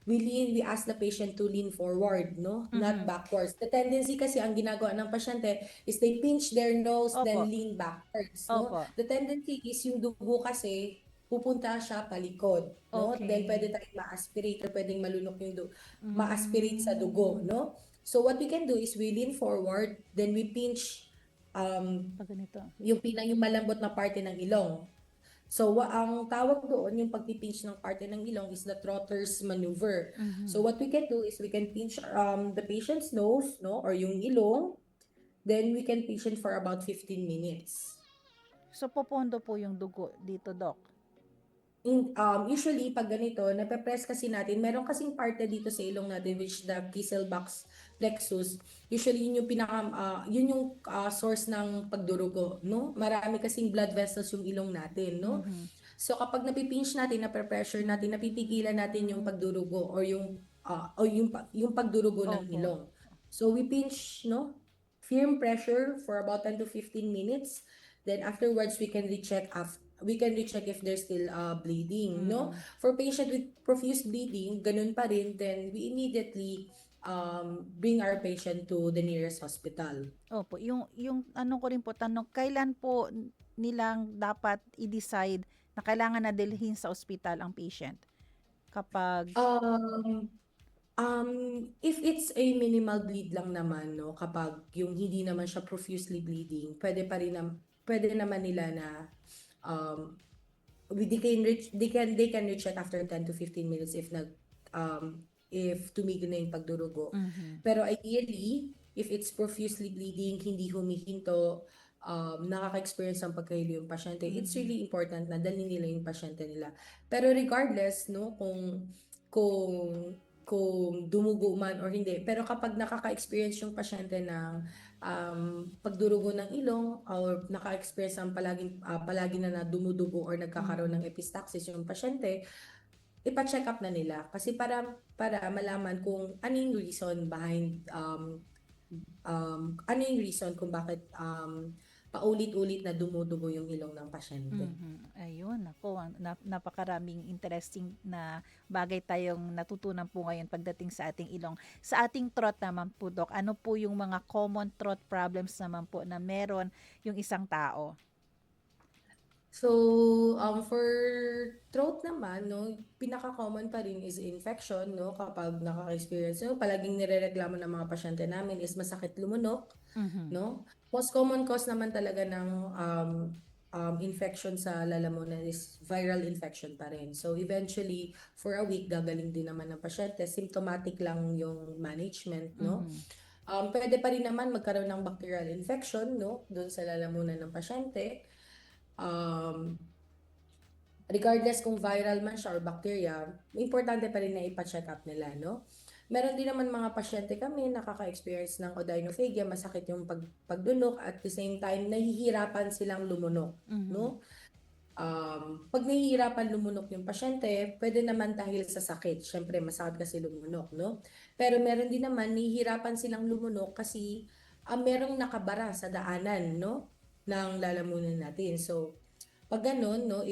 we ask the patient to lean forward, no, not backwards. The tendency kasi ang ginagawa ng pasyente is they pinch their nose then lean backwards, no. The tendency is yung dugo kasi pupunta siya palikod, no. Then pwede tayong ma-aspirate or pwedeng malunok yung ma-aspirate sa dugo, no. So what we can do is we lean forward, then we pinch yung malambot na parte ng ilong. So ang tawag doon, yung pagpipinch ng parte ng ilong is the Trotter's maneuver. So what we can do is we can pinch the patient's nose, no, or yung ilong, then we can pinch it for about 15 minutes. So popondo po yung dugo dito, Doc? Usually pag ganito, nape-press kasi natin, meron kasing parte dito sa ilong natin which the Kisselbach's plexus. Usually yun yung source ng pagdurugo, no? Marami kasing blood vessels yung ilong natin, no? So kapag napipinch natin, nape-pressure natin, napipigilan natin yung pagdurugo or yung pagdurugo ng ilong. So we pinch, no? Firm pressure for about 10 to 15 minutes. Then afterwards we can recheck if there's still bleeding, no? For patient with profuse bleeding, ganun pa rin, then we immediately bring our patient to the nearest hospital. Opo, yung ano ko rin po tanong, kailan po nilang dapat i-decide na kailangan na dalhin sa ospital ang patient? Kapag If it's a minimal bleed lang naman, no, kapag yung hindi naman siya profusely bleeding, pwede naman nila na um, they can reach it after 10 to 15 minutes if tumigil na yung pagdurugo. Pero ideally, if it's profusely bleeding, hindi humihinto, nakaka-experience ng pagkahilo yung pasyente, it's really important na dalhin nila yung pasyente nila. Pero regardless, no, kung dumugo man or hindi, pero kapag nakaka-experience yung pasyente ng pagdurugo ng ilong or naka-experience ng palagi na dumudugo or nagkakaroon ng epistaxis yung pasyente, ipa-check up na nila kasi para malaman kung ano yung reason behind ano yung reason kung bakit paulit-ulit na dumudugo yung ilong ng pasyente. Ayun, ako, napakaraming interesting na bagay tayong natutunan po ngayon pagdating sa ating ilong. Sa ating throat naman po, Doc, ano po yung mga common throat problems naman po na meron yung isang tao? So, for throat naman, no, pinaka-common pa rin is infection, no, kapag nakaka-experience, no, palaging nirereklamo ng mga pasyente namin is masakit lumunok, no. Most common cause naman talaga ng infection sa lalamunan is viral infection pa rin. So, eventually, for a week, gagaling din naman ng pasyente. Symptomatic lang yung management, no. Pwede pa rin naman magkaroon ng bacterial infection, no, doon sa lalamunan ng pasyente. Regardless kung viral man siya or bacteria, importante pa rin na ipa-check up nila, no? Meron din naman mga pasyente kami nakaka-experience ng odynophagia, masakit yung pagdunok, at the same time nahihirapan silang lumunok, no? Pag nahihirapan lumunok yung pasyente, pwede naman dahil sa sakit. Syempre, masakit kasi lumunok, no? Pero meron din naman nahihirapan silang lumunok kasi merong nakabara sa daanan, no, ng lalamunan natin. So, pag ganun, no,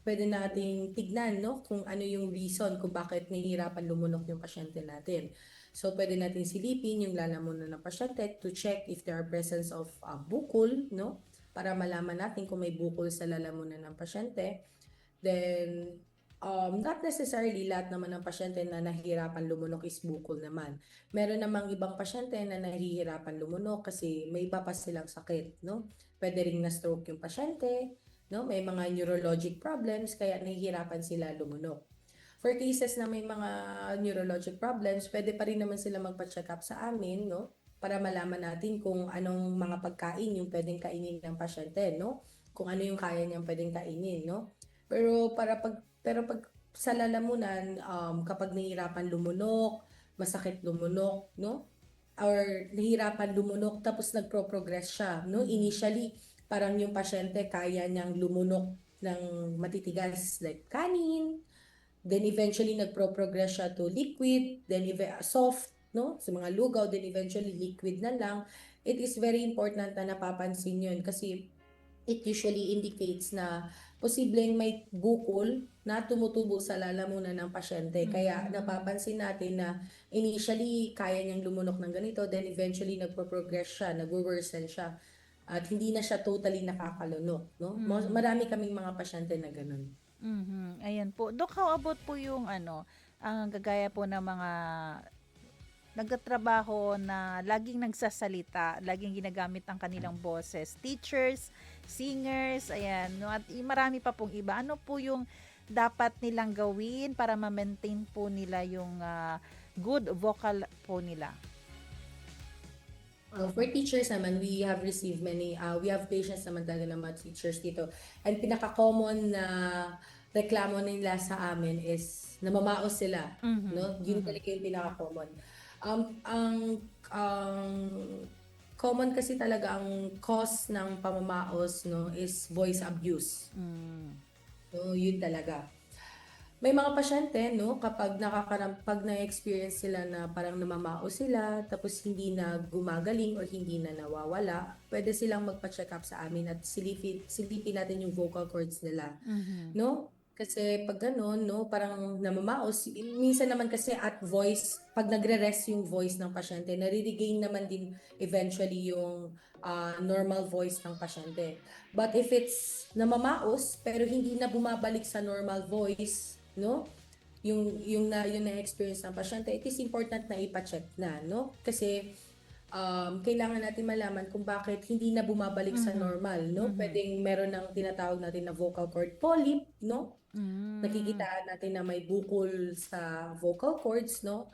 pwede nating tignan, no, kung ano yung reason kung bakit nahihirapan lumunok yung pasyente natin. So, pwede natin silipin yung lalamunan ng pasyente to check if there are presence of bukol, no, para malaman natin kung may bukol sa lalamunan ng pasyente. Then, not necessarily lahat naman ng pasyente na nahihirapan lumunok is bukol naman. Meron namang ibang pasyente na nahihirapan lumunok kasi may iba pa silang sakit, no? Pwede ring na-stroke yung pasyente, no? May mga neurologic problems kaya nahihirapan sila lumunok. For cases na may mga neurologic problems, pwede pa rin naman sila magpa-check up sa amin, no? Para malaman natin kung anong mga pagkain yung pwedeng kainin ng pasyente, no? Kung ano yung kaya niyang pwedeng kainin, no? Pero pag sa lalamunan, kapag nahihirapan lumunok, masakit lumunok, no? Or nahihirapan lumunok tapos nagpro-progress siya, no? Initially, parang yung pasyente kaya niyang lumunok ng matitigas like kanin, then eventually nagpro-progress siya to liquid, then soft, no? Sa mga lugaw, then eventually liquid na lang. It is very important na napapansin yun kasi it usually indicates na posibleng may bukol na tumutubo sa lalamunan ng pasyente. Kaya napapansin natin na initially kaya niyang lumunok ng ganito, then eventually nagpo-progress siya, nagwo-worsen siya. At hindi na siya totally nakakalunok, no? Marami kaming mga pasyente na ganun. Ayan po. Dok, how about po yung ang gagaya po ng mga nagtatrabaho na laging nagsasalita, laging ginagamit ang kanilang boses, teachers, singers, ayan, no? At marami pa pong iba. Ano po yung dapat nilang gawin para ma-maintain po nila yung good vocal po nila? For teachers naman, we have received we have patients naman talaga ng mga teachers dito. And pinaka-common na reklamo nila sa amin is namamaos sila, no? Yun talaga yung pinaka-common. Ang common kasi talaga ang cause ng pamamaos, no, is voice abuse. So, yun talaga. May mga pasyente, no, kapag pag na-experience sila na parang namamaos sila, tapos hindi na gumagaling or hindi na nawawala, pwede silang magpa-check up sa amin at silipin natin yung vocal cords nila. No? Kasi pag gano'n, no, parang namamaos, minsan naman kasi at voice, pag nagre-rest yung voice ng pasyente, nare-regain naman din eventually yung normal voice ng pasyente. But if it's namamaos, pero hindi na bumabalik sa normal voice, no, yung na-experience ng pasyente, it is important na ipa-check na, no? Kasi kailangan natin malaman kung bakit hindi na bumabalik sa normal, no? Pwedeng meron ng tinatawag natin na vocal cord polyp, no? Nakikitaan natin na may bukol sa vocal cords, no?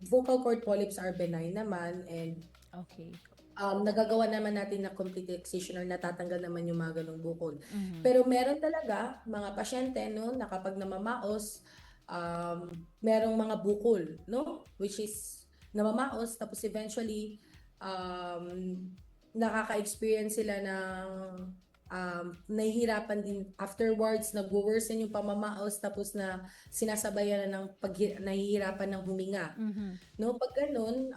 Vocal cord polyps are benign naman, and Okay. nagagawa naman natin na complete excision or natatanggal naman yung mga ganong bukol. Pero meron talaga mga pasyente, no, na kapag namamaos, merong mga bukol, no, which is namamaos, tapos eventually nakaka-experience sila ng nahihirapan din afterwards, nag-worsen yung pamamaos, tapos na sinasabayan na ng nahihirapan ng huminga. No, pag ganun,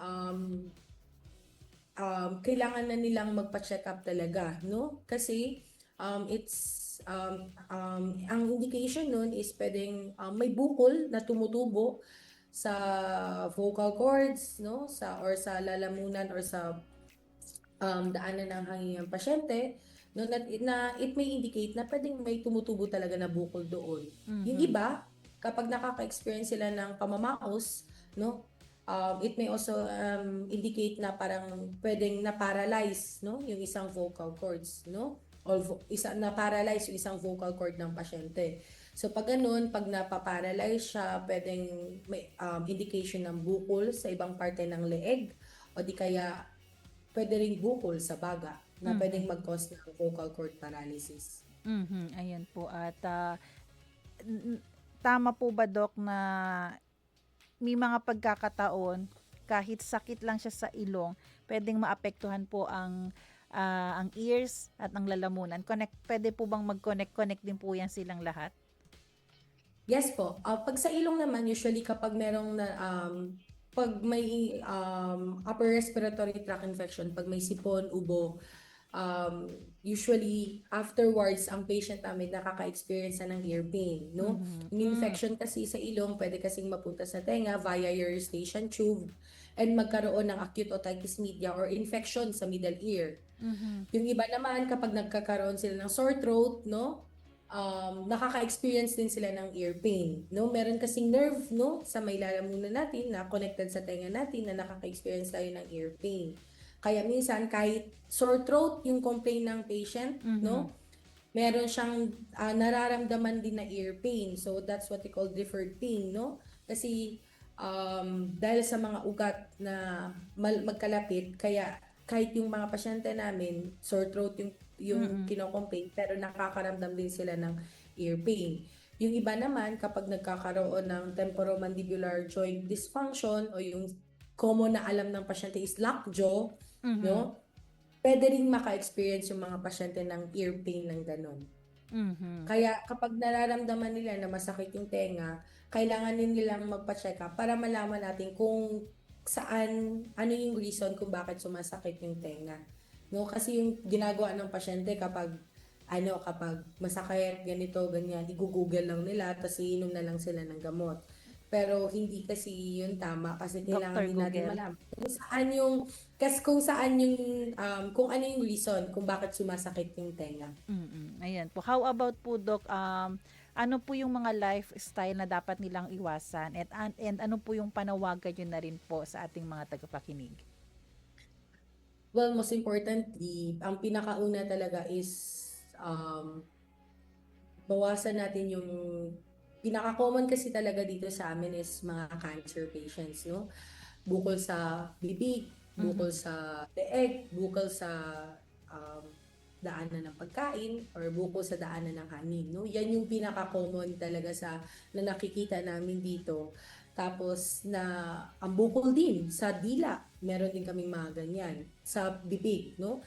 kailangan na nilang magpa-check up talaga, no? Kasi ang indication nun is pwedeng may bukol na tumutubo sa vocal cords, no? Or sa lalamunan or sa daanan ng hangin ng pasyente, no? Na it may indicate na pwedeng may tumutubo talaga na bukol doon. Yung iba, kapag nakaka-experience sila ng pamamaos, no? It may also indicate na parang pwedeng na-paralyze, no, yung isang vocal cords, no? Or na-paralyze yung isang vocal cord ng pasyente. So pag ganun, pag napaparalyze siya, pwedeng may indication ng bukol sa ibang parte ng leeg, o di kaya pwede ring bukol sa baga na pwedeng mag-cause ng vocal cord paralysis. Ayan po. At tama po ba, Doc, na may mga pagkakataon, kahit sakit lang siya sa ilong, pwedeng maapektuhan po ang ears at ang lalamunan? Pwede po bang mag-connect din po yan silang lahat? Yes po. Pag sa ilong naman, usually kapag merong pag may upper respiratory tract infection, pag may sipon, ubo, usually afterwards ang patient namin nakaka-experience na ng ear pain, no? Yung infection kasi sa ilong pwede kasing mapunta sa tenga via your eustachian tube and magkaroon ng acute otitis media or infection sa middle ear. Yung iba naman kapag nagkakaroon sila ng sore throat, no? Nakaka-experience din sila ng ear pain, no? Meron kasing nerve, no, sa may lalamunan natin na connected sa tenga natin na nakaka-experience tayo ng ear pain. Kaya minsan kahit sore throat yung complaint ng patient, no, meron siyang nararamdaman din na ear pain. So that's what we call deferred pain, no? Kasi dahil sa mga ugat na magkalapit, kaya kahit yung mga pasyente namin, sore throat yung kino-complain, pero nakakaramdam din sila ng ear pain. Yung iba naman, kapag nagkakaroon ng temporomandibular joint dysfunction o yung common na alam ng pasyente is lockjaw, no? Pwede rin maka-experience yung mga pasyente ng ear pain ng ganun. Kaya kapag nararamdaman nila na masakit yung tenga, kailangan din nilang magpa-check up para malaman natin kung saan, ano yung reason kung bakit sumasakit yung tenga. No? Kasi yung ginagawa ng pasyente kapag masakit, ganito, ganyan, i-google lang nila, tapos iinom na lang sila ng gamot. Pero hindi kasi yun tama kasi kailangan din natin malaman kung ano yung reason kung bakit sumasakit yung tenga. Ayan po. How about po, Doc, ano po yung mga lifestyle na dapat nilang iwasan and ano po yung panawagan yun na rin po sa ating mga tagapakinig? Well, most importantly, ang pinakauna talaga is bawasan natin yung pinaka-common kasi talaga dito sa amin is mga cancer patients, no? Bukol sa bibig, bukol sa leeg, bukol sa daanan ng pagkain, or bukol sa daanan ng hangin, no? Yan yung pinaka-common talaga na nakikita namin dito. Tapos ang bukol din sa dila, meron din kaming mga ganyan. Sa bibig, no?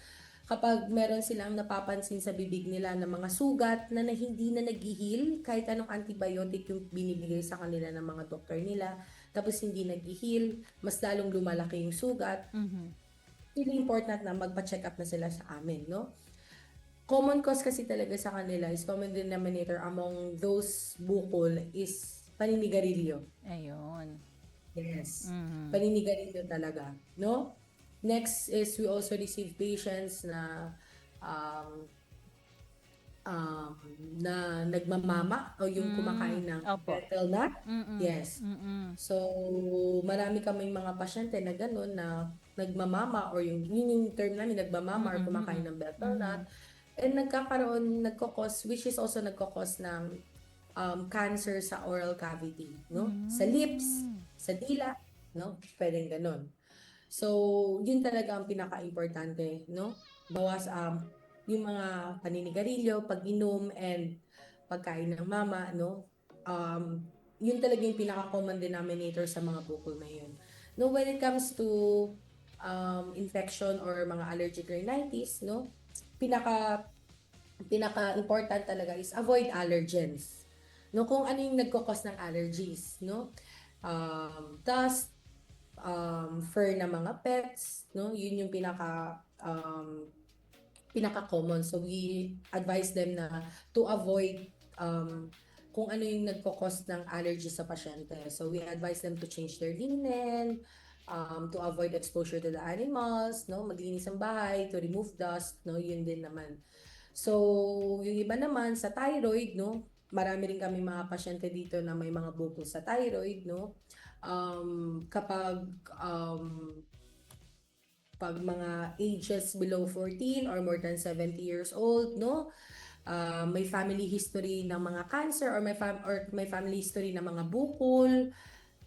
Kapag meron silang napapansin sa bibig nila na mga sugat na hindi na nag-heal, kahit anong antibiotic yung binibigay sa kanila ng mga doktor nila, tapos hindi nag-heal, mas lalong lumalaki yung sugat, really important na magpa-check up na sila sa amin, no? Common cause kasi talaga sa kanila is common denominator among those bukol is paninigarilyo. Ayun. Yes. Paninigarilyo talaga, no? Next is we also receive patients na na nagmamama o yung kumakain ng Opo. betel nut. Mm-mm. Yes. Mm-mm. So, marami kaming mga pasyente na gano'n na nagmamama or yung term namin, nagmamama or kumakain ng betel nut. And nagkakos, which is also nagkakos ng cancer sa oral cavity, no? Sa lips, sa dila, no? Pwedeng gano'n. So, yun talaga ang pinaka-importante, no? Bawas yung mga paninigarilyo, pag-inom, and pagkain ng mama, no? Yun talaga yung pinaka-common denominator sa mga bukol na yun. No, when it comes to infection or mga allergic rhinitis, no? Pinaka-important talaga is avoid allergens. No, kung ano yung nagko-cause ng allergies, no? Dust, fur na mga pets, no? Yun yung pinaka-common. So we advise them na to avoid kung ano yung nagko-cause ng allergy sa pasyente. So we advise them to change their linen, to avoid exposure to the animals, no? Maglinis ang bahay, to remove dust, no? Yun din naman. So yung iba naman sa thyroid, no? Marami rin kami mga pasyente dito na may mga bukol sa thyroid, no? Kapag pag mga ages below 14 or more than 70 years old, no? May family history ng mga cancer or may family history ng mga bukol,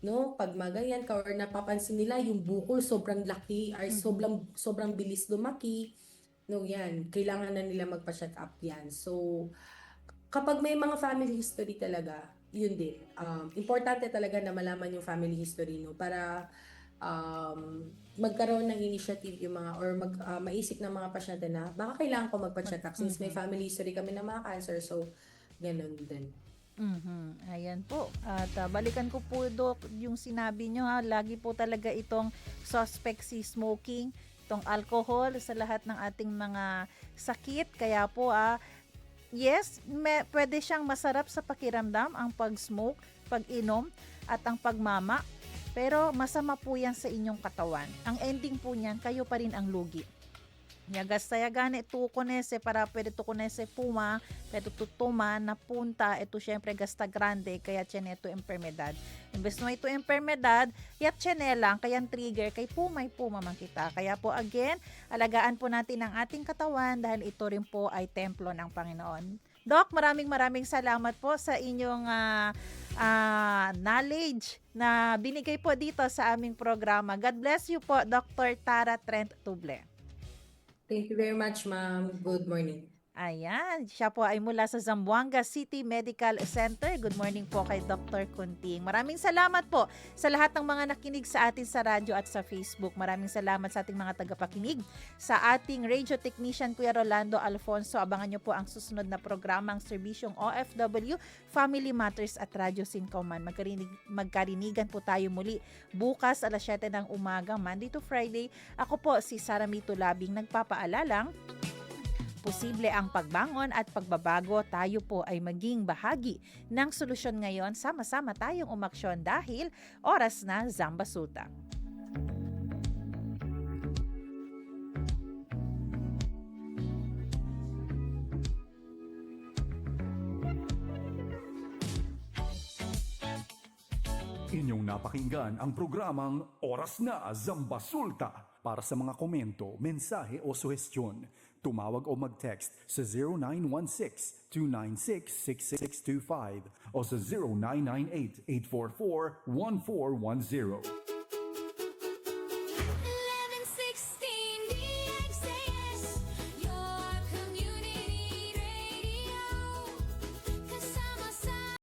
no? Pag magayan ka or napapansin nila yung bukol sobrang laki or sobrang bilis lumaki, no? Yan, kailangan na nila magpa-check up yan. So, kapag may mga family history talaga, yun din. Importante talaga na malaman yung family history, no? Para magkaroon ng initiative yung mga or maisip ng mga pasyente na baka kailangan ko magpa-check up since may family history kami ng mga cancer, so ganun din. Ayan po. At balikan ko po, Dok, yung sinabi nyo, ha, lagi po talaga itong suspect si smoking, itong alcohol sa lahat ng ating mga sakit. Kaya po, yes, pwede siyang masarap sa pakiramdam ang pag-smoke, pag-inom, at ang pagmama. Pero masama po yan sa inyong katawan. Ang ending po niyan, kayo pa rin ang lugi. Gastaya gani tu konese para pwede tu konese puma, pwede tutuma na punta, ito syempre gasta grande, kaya tiyan ito enfermedad. Imbes na ito enfermedad, yat tiyan lang, kaya trigger, kay pumay puma man kita. Kaya po again, alagaan po natin ang ating katawan dahil ito rin po ay templo ng Panginoon. Doc, maraming salamat po sa inyong knowledge na binigay po dito sa aming programa. God bless you po, Dr. Tara Trent Tuble. Thank you very much, ma'am. Good morning. Ayan, siya po ay mula sa Zamboanga City Medical Center. Good morning po kay Dr. Kunting. Maraming salamat po sa lahat ng mga nakinig sa atin sa radyo at sa Facebook. Maraming salamat sa ating mga tagapakinig, sa ating radio technician Kuya Rolando Alfonso. Abangan nyo po ang susunod na programang Serbisyong OFW, Family Matters at Radyo Sincoman. Magkarinigan po tayo muli bukas alas 7 ng umaga, Monday to Friday. Ako po si Sara Mito Labing nagpapaalalang posible ang pagbangon at pagbabago, tayo po ay maging bahagi ng solusyon ngayon. Sama-sama tayong umaksyon dahil oras na Zambasuta. Inyong napakinggan ang programang Oras na Zambasulta. Para sa mga komento, mensahe o suhestyon, tumawag o mag-text sa 0916-296-6625 o sa 0998-844-1410.